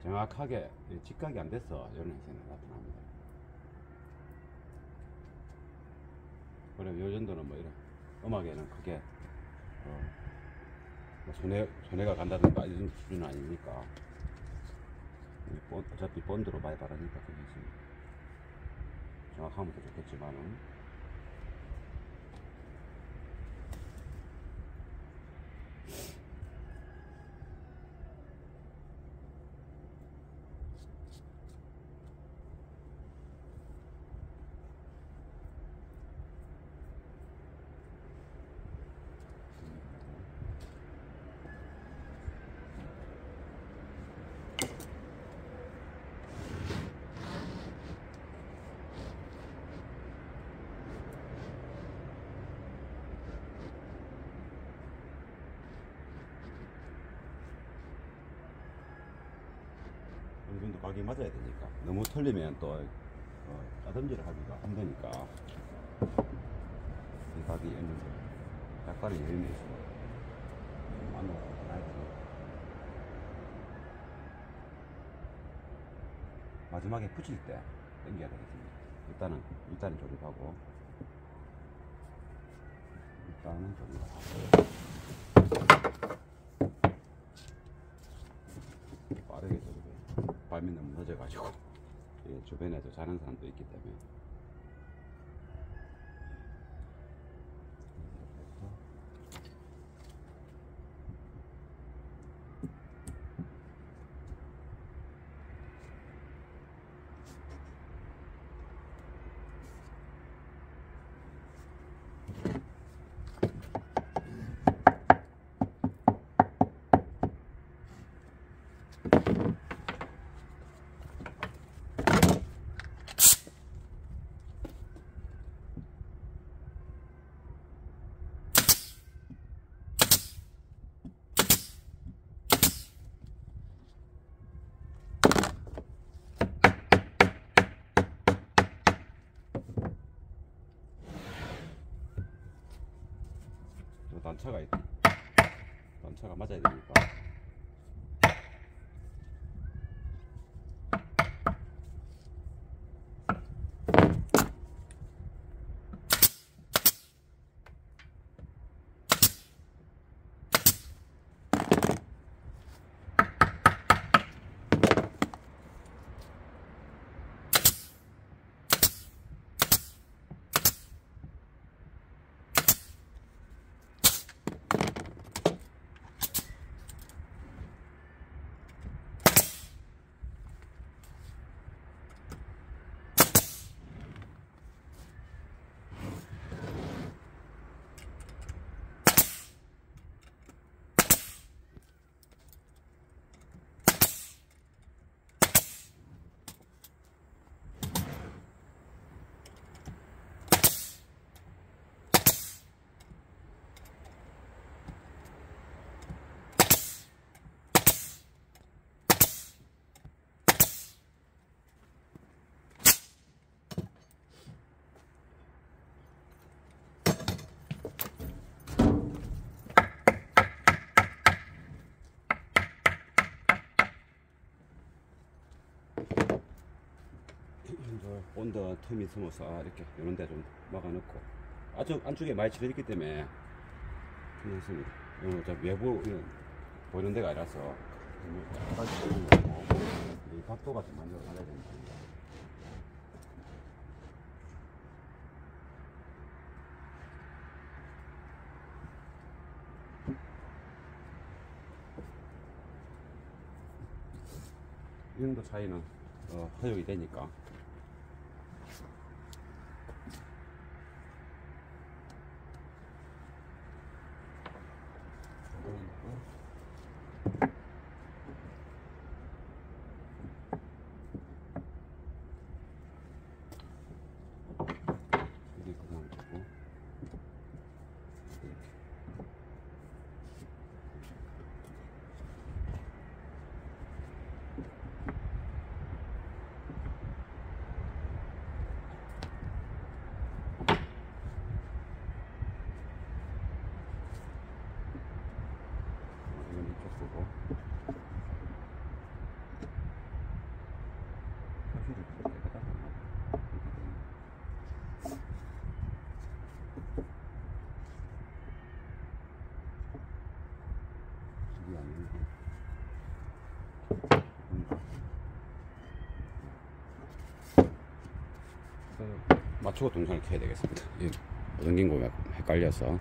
[SPEAKER 1] 정확하게 직각이 안 돼서 이런 현상이 나타납니다. 그럼 요 정도는 뭐 이런 음악에는 크게 뭐 손해가 간다든가 이런 수준은 아니니까 어차피 본드로 많이 바르니까 정확하면 더 좋겠지만은 어느 정도 각이 맞아야 되니까 너무 틀리면 또 짜듬질을 하기가 힘드니까 이 각이 어느 정도 약간의 여유는 있어요. 마지막에 붙일 때 당겨야 되겠습니다. 일단은 조립하고 빠르게 조립해. 발밑 너무 늦어가지고 주변에서 자는 사람도 있기 때문에 단차가 맞아야 되니까 본드 틈이 있으면서 이렇게 이런 데 좀 막아 넣고 안쪽에 많이 칠해졌기 때문에 괜찮습니다. 이건 저 외부 보이는 데가 아니라서 이 각도가 좀 만들어 가야 됩니다. 이 정도 차이는 허용이 되니까 맞추고 동선을 켜야 되겠습니다. 옮긴 거 헷갈려서.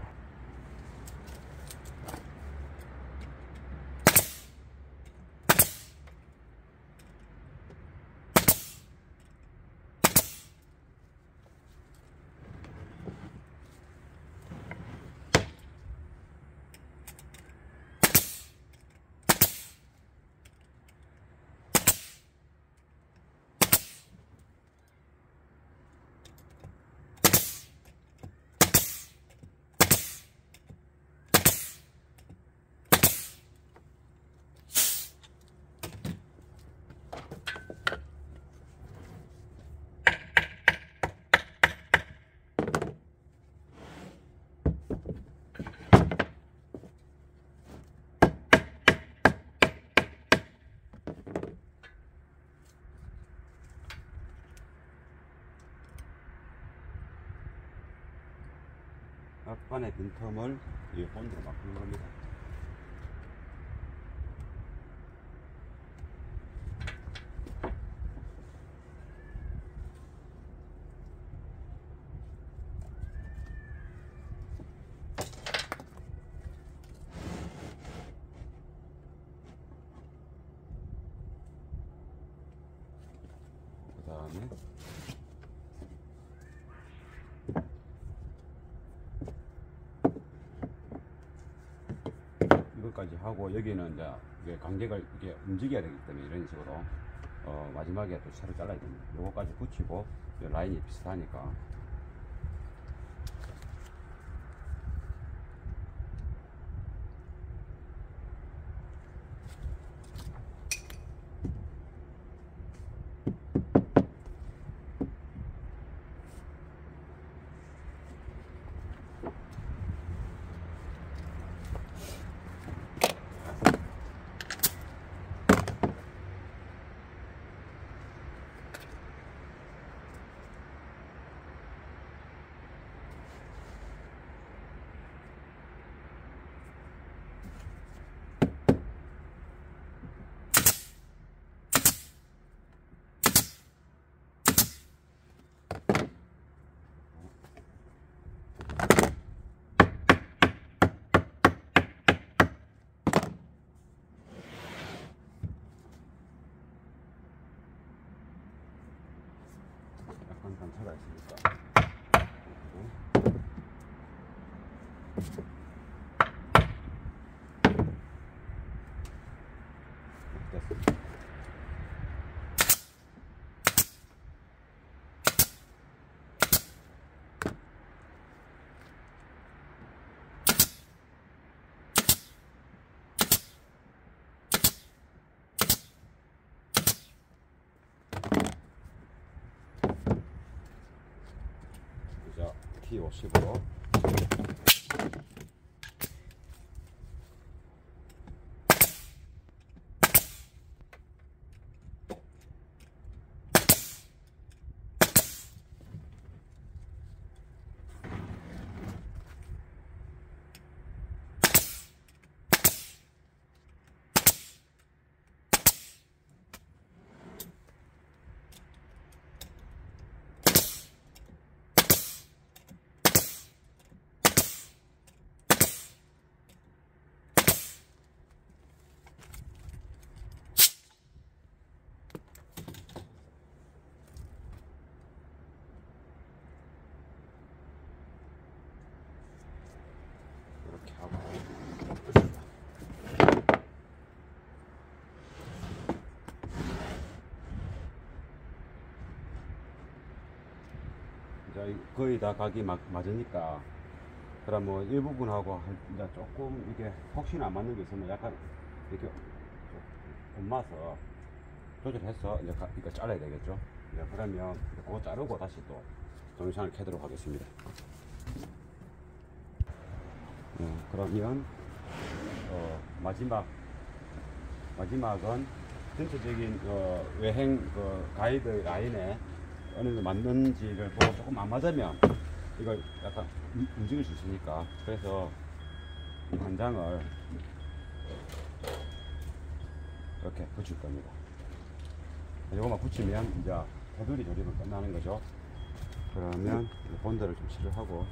[SPEAKER 1] 약간의 빈틈을 이 본드로 바꾸는 겁니다. 그 다음에 이것까지 하고, 여기는 이제 이게 관객을 이게 움직여야 되기 때문에 이런 식으로 마지막에 또 채로 잘라야 됩니다. 요거까지 붙이고, 라인이 비슷하니까. 약간 단차가 있으니까. 됐습니다. T50으로 이렇게 하고. 이제 거의 다 각이 맞으니까, 그럼 뭐 일부분하고 이제 조금 이게 혹시나 안 맞는 게 있으면 약간 이렇게 엄마서 조절해서 이제 이거 잘라야 되겠죠. 이제 그러면 그거 자르고 다시 또 동영상을 켜도록 하겠습니다. 그러면 마지막은 전체적인 외행 가이드 라인에 어느 정도 맞는지를 보고, 조금 안 맞으면 이걸 약간 움직일 수 있으니까, 그래서 이 한 장을 이렇게 붙일 겁니다. 이거만 붙이면 이제 테두리 조립은 끝나는 거죠. 그러면 본드를 좀 칠하고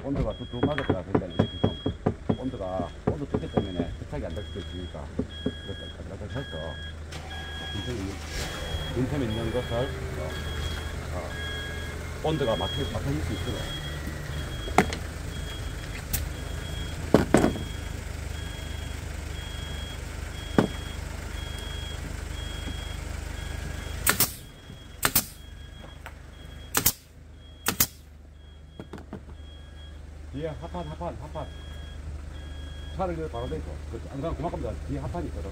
[SPEAKER 1] 온도가 뚝뚝 맞았다. 그러니까 이렇게 좀 온도 뚝기 때문에 부착이 안 될 수도 있으니까 이렇게 해서 빈틈 있는 것을 온도가 막힐 수 있도록 뒤에 합판 차를 바로 대고 안 가면 그만큼다. 뒤에 합판이 있거든.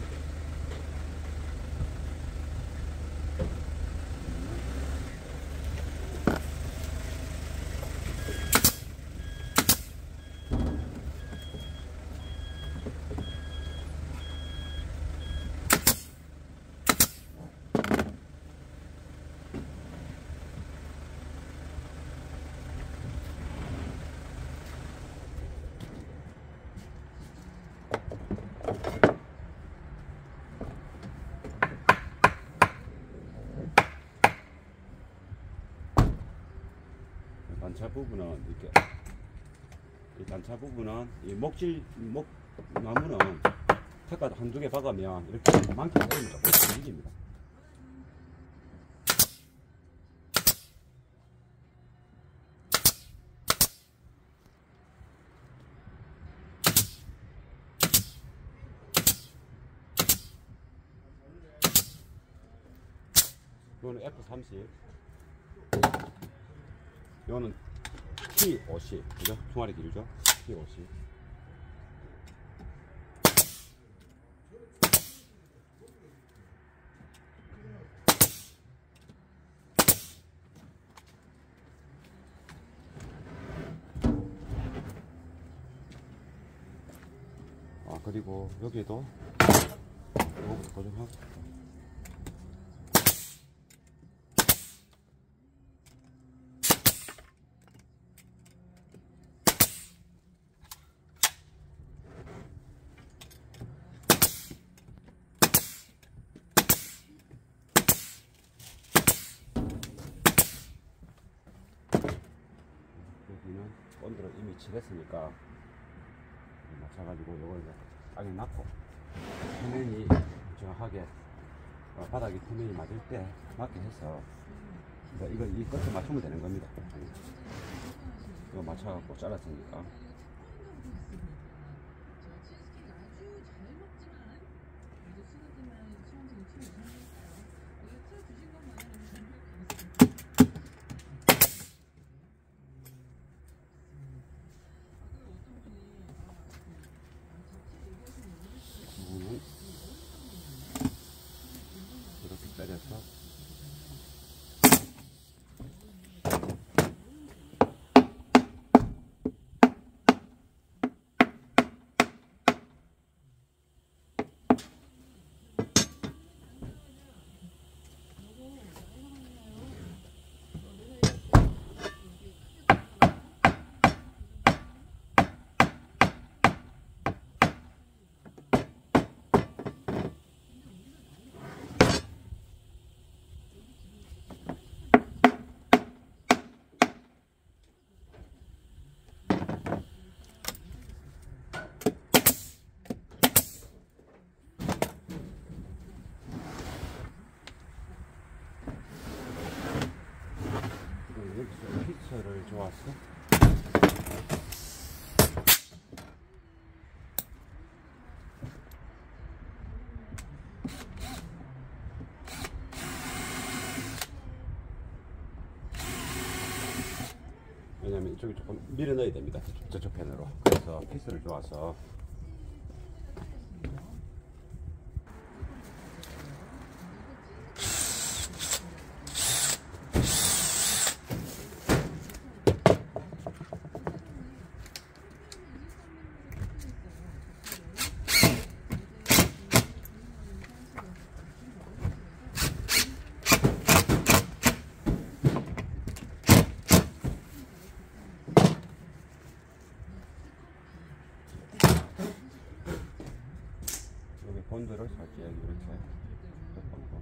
[SPEAKER 1] 단차 부분은 이렇게 이 단차 부분은 이 목나무는 택가 한두 개 박으면 이렇게 많게 때리면 조금 움직입니다. 이거는 F30, 이거는 T50, 그죠? 총알이 길죠? T50. 그리고 여기에도 이거부터 고정하고 여기는 본드를 이미 칠했으니까 맞춰가지고 이걸 땅에 놨고 표면이 정확하게 바닥에 표면이 맞을 때 맞게 해서 이거 이 끝에 맞추면 되는 겁니다. 이거 맞춰갖고 잘랐으니까. 이렇게 때려서 피처를 좋았어. 왜냐면 이쪽이 조금 밀어 넣어야 됩니다. 저쪽 편으로. 그래서 피스를 좋아서 본드를 살짝 이렇게 덮어놓고.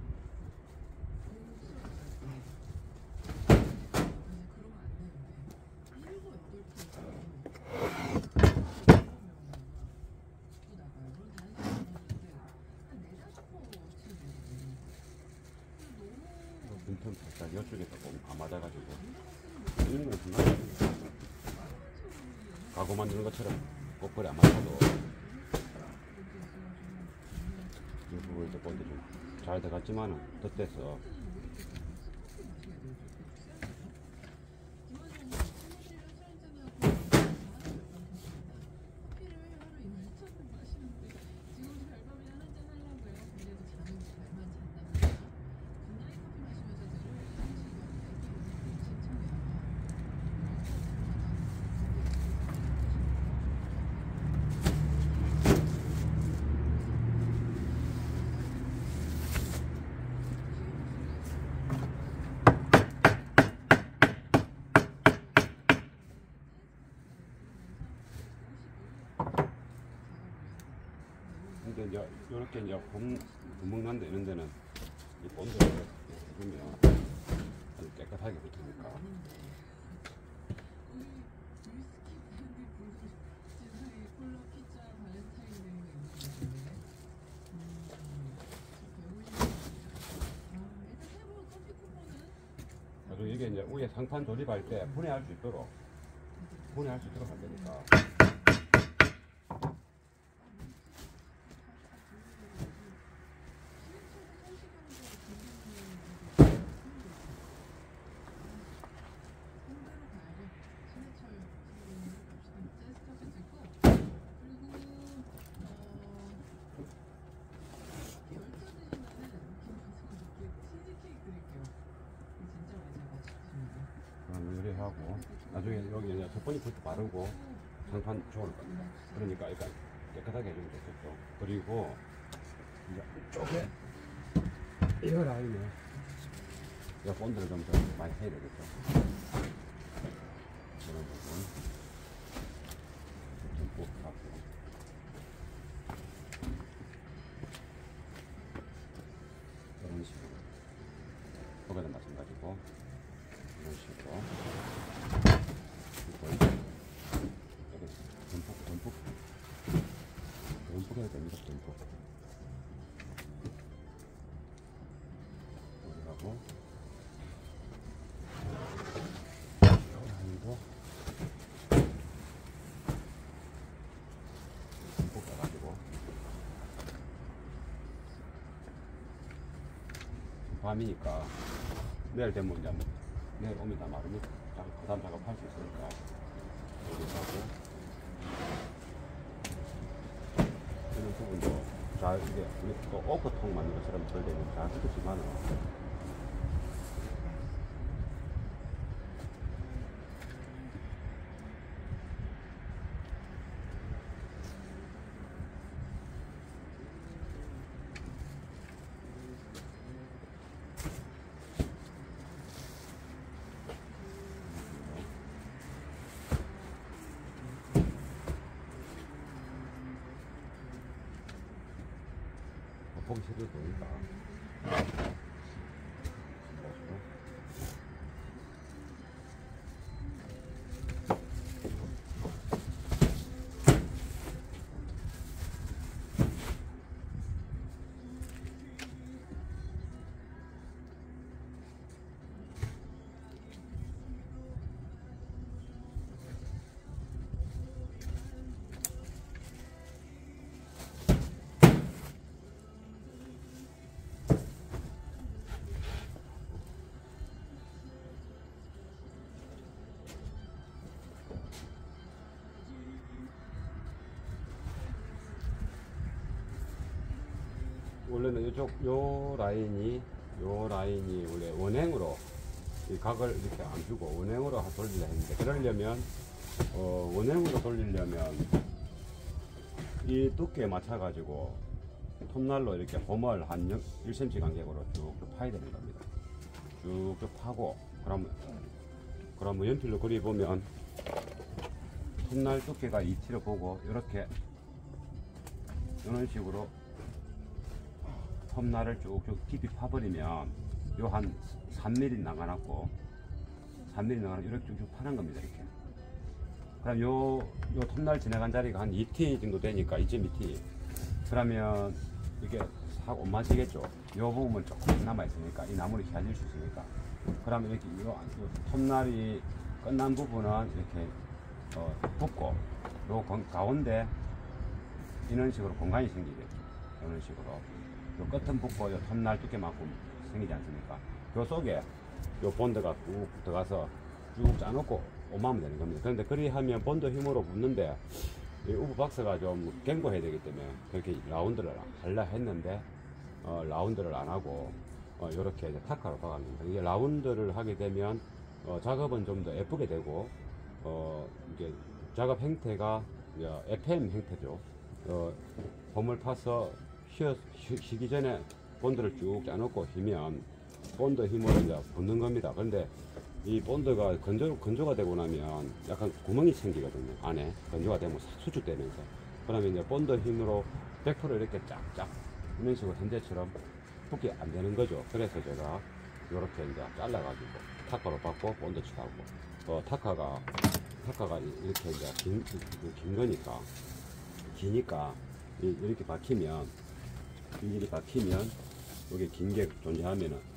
[SPEAKER 1] 눈통 살짝 이쪽에 조금 안 맞아가지고 이런 건 중간에 가구 만드는 것처럼 꼬풀이 안 맞아도 이 부분이 조금 잘 돼갔지만은 덧대서 근데 이제 이렇게 이제 구멍 난데 이런 데는 이 본드를 해주면 아주 깨끗하게 붙으니까. 그리고 이게 이제 위에 상판 조립할 때 분해할 수 있도록 할 테니까. 하고 나중에 여기 이제 첫 번째 불도 바르고 상판 좋을 겁니다. 그러니까 일단 깨끗하게 해주면 좋겠죠. 그리고 이제 이쪽에 이 라인에 이 본드를 좀 더 많이 해야 되겠죠. 이런 부분 좀 뽑고 이런 식으로 거기다 마찬가지고 이런 식으로 듬뿍 해야 됩니다. 듬뿍 하고 아니고 듬뿍 해가지고 밤이니까 내일 되면 이제 내일 오면 다 마르면 그 다음 작업할 수 있으니까 여기 하고 이런 부분도 잘 이게 우리 또 오프통 만든 것처럼 덜 되면 잘 쓰겠지만은 보기 싫어도 되니까. 원래는 이쪽 요 라인이 원래 원행으로 이 각을 이렇게 안 주고 원행으로 돌리려 했는데 그러려면 원행으로 돌리려면 이 두께에 맞춰 가지고 톱날로 이렇게 홈을 한 1cm 간격으로 쭉쭉 파야 되는 겁니다. 쭉쭉 파고 그러면 연필로 그려보면 톱날 두께가 2T를 보고 이렇게 이런 식으로 톱날을 쭉쭉 깊이 파버리면 요 한 3mm 나가놨고 3mm 나가는 이렇게 쭉쭉 파는 겁니다. 이렇게. 그럼 요 톱날 지나간 자리가 한 2t 정도 되니까 2.2t. 그러면 이게 싹 못 마시겠죠. 요 부분은 조금 남아 있으니까 이 나무를 휘어질 수 있으니까. 그러면 이렇게 요 톱날이 끝난 부분은 이렇게 붓고 요 가운데 이런 식으로 공간이 생기겠죠. 이런 식으로 요 끝은 붓고 요 톱날 두께만큼 생기지 않습니까? 요 속에 요 본드가 쭉 들어가서 쭉 짜놓고 오마면 되는 겁니다. 그런데 그리 하면 본드 힘으로 붙는데 이 우브 박스가 좀 견고해야 되기 때문에 그렇게 라운드를 하려 했는데 라운드를 안 하고 이렇게 이제 타카로 박았습니다. 이게 라운드를 하게 되면 작업은 좀 더 예쁘게 되고 이게 작업 형태가 FM 형태죠. 봄을 파서 쉬기 전에 본드를 쭉 짜놓고 휘면 본드 힘으로 이제 붙는 겁니다. 근데 이 본드가 건조가 되고 나면 약간 구멍이 생기거든요. 안에 건조가 되면 수축되면서. 그러면 이제 본드 힘으로 100% 이렇게 쫙쫙 이런 식으로 현재처럼 붙게 안 되는 거죠. 그래서 제가 이렇게 이제 잘라가지고 타카로 받고 본드 칠하고 타카가 이렇게 이제 긴 거니까 기니까 이렇게 박히면 여기 긴 게 존재하면은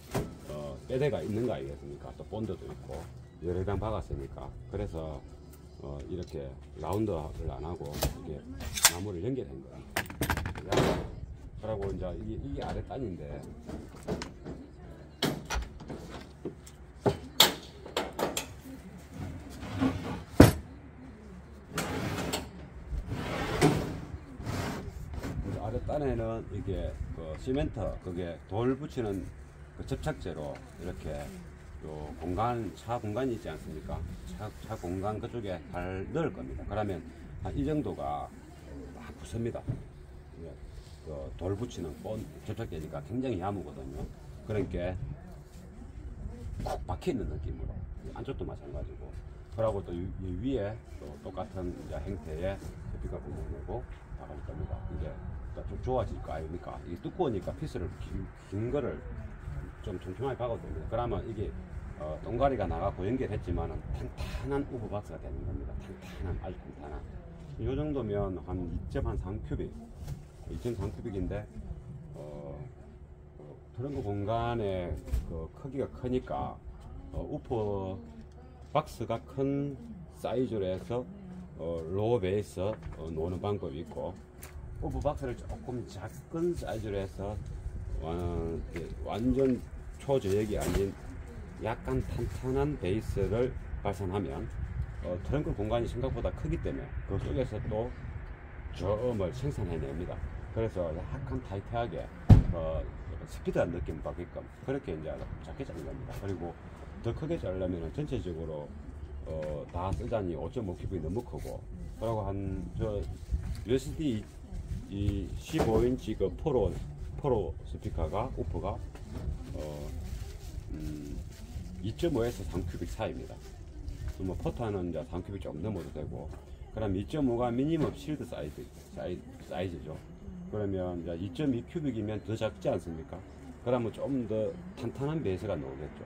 [SPEAKER 1] 빼대가 있는 거 아니겠습니까? 또 본드도 있고 여러 장 박았으니까. 그래서 이렇게 라운드를 안 하고 이게 나무를 연결한 거예요. 그리고 이제 이게 아래 단인데 아래 단에는 이게 시멘트 그게 돌 붙이는 그 접착제로 이렇게 요 차 공간이 있지 않습니까? 차 공간 그쪽에 잘 넣을 겁니다. 그러면 한 이 정도가 막 붙습니다. 돌 붙이는 접착제니까 굉장히 야무거든요. 그러니까 콕 박혀 있는 느낌으로 안쪽도 마찬가지고. 그러고 또 위에 또 똑같은 이제 형태의 피가 구멍내고 박을 겁니다. 이제 좀 좋아질 거 아닙니까? 이게 두꺼우니까 피스를 긴 거를 좀 촘촘하게 박아도 됩니다. 그러면 이게 동가리가 나가고 연결했지만은 탄탄한 우브 박스가 되는 겁니다. 탄탄한, 아주 탄탄한. 이 정도면 한 2.3큐빅, 2.3큐빅인데 트렁크 공간의 그 크기가 크니까 우프 박스가 큰 사이즈로 해서 로우 베이스 놓는 방법이 있고, 우프 박스를 조금 작은 사이즈로 해서 완전 초저역이 아닌 약간 탄탄한 베이스를 발산하면 트렁크 공간이 생각보다 크기 때문에 그 속에서 또 저음을 생산해냅니다. 그래서 약간 타이트하게 스피드한 느낌 받게끔 그렇게 이제 작게 자른 겁니다. 그리고 더 크게 자르려면 전체적으로 다 쓰자니 5.5큐빅이 너무 크고, 그리고 저 USD 이 15인치 그 포로 스피커가 우프가 2.5에서 3큐빅 사이입니다. 뭐 포타는 이제 3큐빅 조금 넘어도 되고, 그럼 2.5가 미니멈 실드 사이즈죠. 그러면 이제 2.2큐빅이면 더 작지 않습니까? 그러면 좀 더 탄탄한 베이스가 나오겠죠.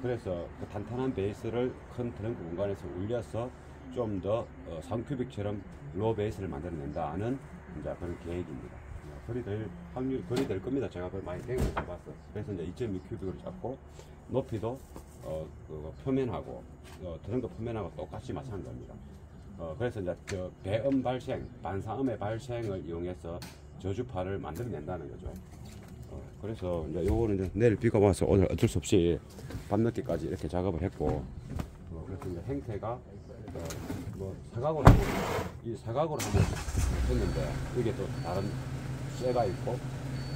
[SPEAKER 1] 그래서 그 탄탄한 베이스를 큰 트렁크 공간에서 올려서 좀 더 3큐빅처럼 로우 베이스를 만들어낸다는 이제 그런 계획입니다. 거리 될 겁니다. 제가 그걸 많이 땡겨 잡았어. 그래서 이제 2.2큐빅으로 잡고, 높이도 그 표면하고 트렁크 표면하고 똑같이 마찬가지입니다. 그래서 이제 배음 발생, 반사음의 발생을 이용해서 저주파를 만들어낸다는 거죠. 그래서 이제 요거는 이제 내일 비가 와서 오늘 어쩔 수 없이 밤늦게까지 이렇게 작업을 했고, 그래서 이제 형태가 뭐 사각으로 한번 했는데, 이게 또 다른 쇠가 있고,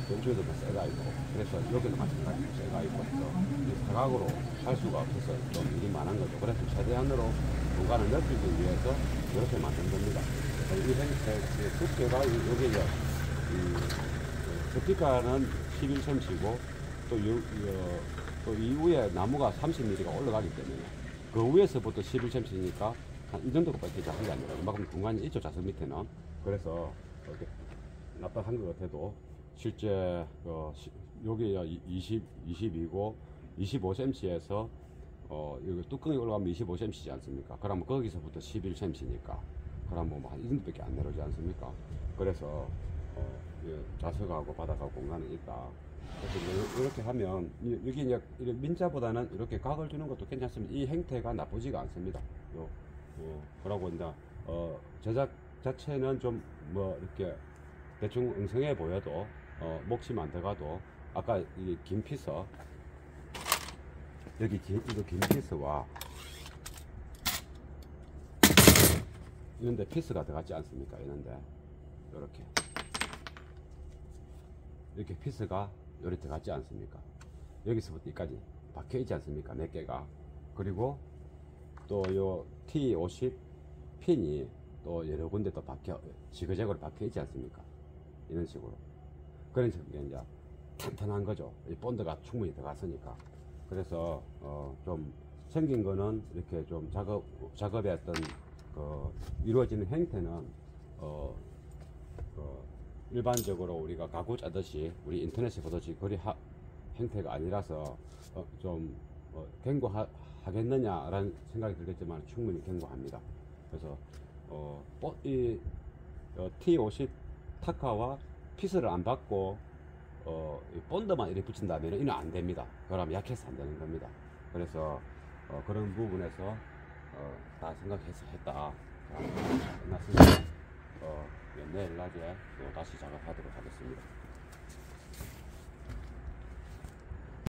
[SPEAKER 1] 왼쪽에도 쇠가 있고, 그래서 여기도 마찬가지로 쇠가 있고 해서 사각으로 할 수가 없어서 좀 일이 많은 거죠. 그래서 최대한으로 공간을 넓히기 위해서 이렇게 만든 겁니다. 이 형태의 두께가 여기 이제 스피커는 11cm고 또 이후에 나무가 30mm가 올라가기 때문에 그 위에서부터 11cm니까 한 이 정도밖에 작은 게 아니라 이만큼 공간이 있죠, 좌석 밑에는. 그래서 이렇게 납작한 것 같아도 실제 여기가 22고 25cm에서 여기 뚜껑이 올라가면 25cm지 않습니까? 그러면 거기서부터 11cm니까 그러면 뭐이 정도밖에 안 내려오지 않습니까? 그래서 좌석하고 바닥하고 공간이 있다. 그래서 이렇게 하면 여기 이제 민자보다는 이렇게 각을 주는 것도 괜찮습니다. 이 행태가 나쁘지가 않습니다. 그러고 이제 제작 자체는 좀 뭐 이렇게 대충 엉성해 보여도 목심 안 들어가도 아까 이 긴 피스 여기 이거 긴 피스와 이런데 피스가 들어갔지 않습니까? 이런데 이렇게 피스가 요리 들어갔지 않습니까? 여기서부터 여기까지 박혀 있지 않습니까? 몇 개가. 그리고 또 요 T50 핀이 또 여러 군데 또 박혀 지그재그로 박혀 있지 않습니까? 이런 식으로. 그런 식으로 이제 탄탄한 거죠. 이 본드가 충분히 들어갔으니까. 그래서 좀 생긴 거는 이렇게 좀 작업의 어떤 이루어지는 행태는 일반적으로 우리가 가구 짜듯이 우리 인터넷에 보듯이 거리 행태가 아니라서 좀 경고하겠느냐라는 생각이 들겠지만 충분히 경고합니다. 그래서 이 T50 타카와 피스를 안 받고 본드만 이렇게 붙인다면 이는 안 됩니다. 그러면 약해서 안 되는 겁니다. 그래서 그런 부분에서 다 생각해서 했다. 끝났으니까 내일 낮에 또 다시 작업하도록 하겠습니다.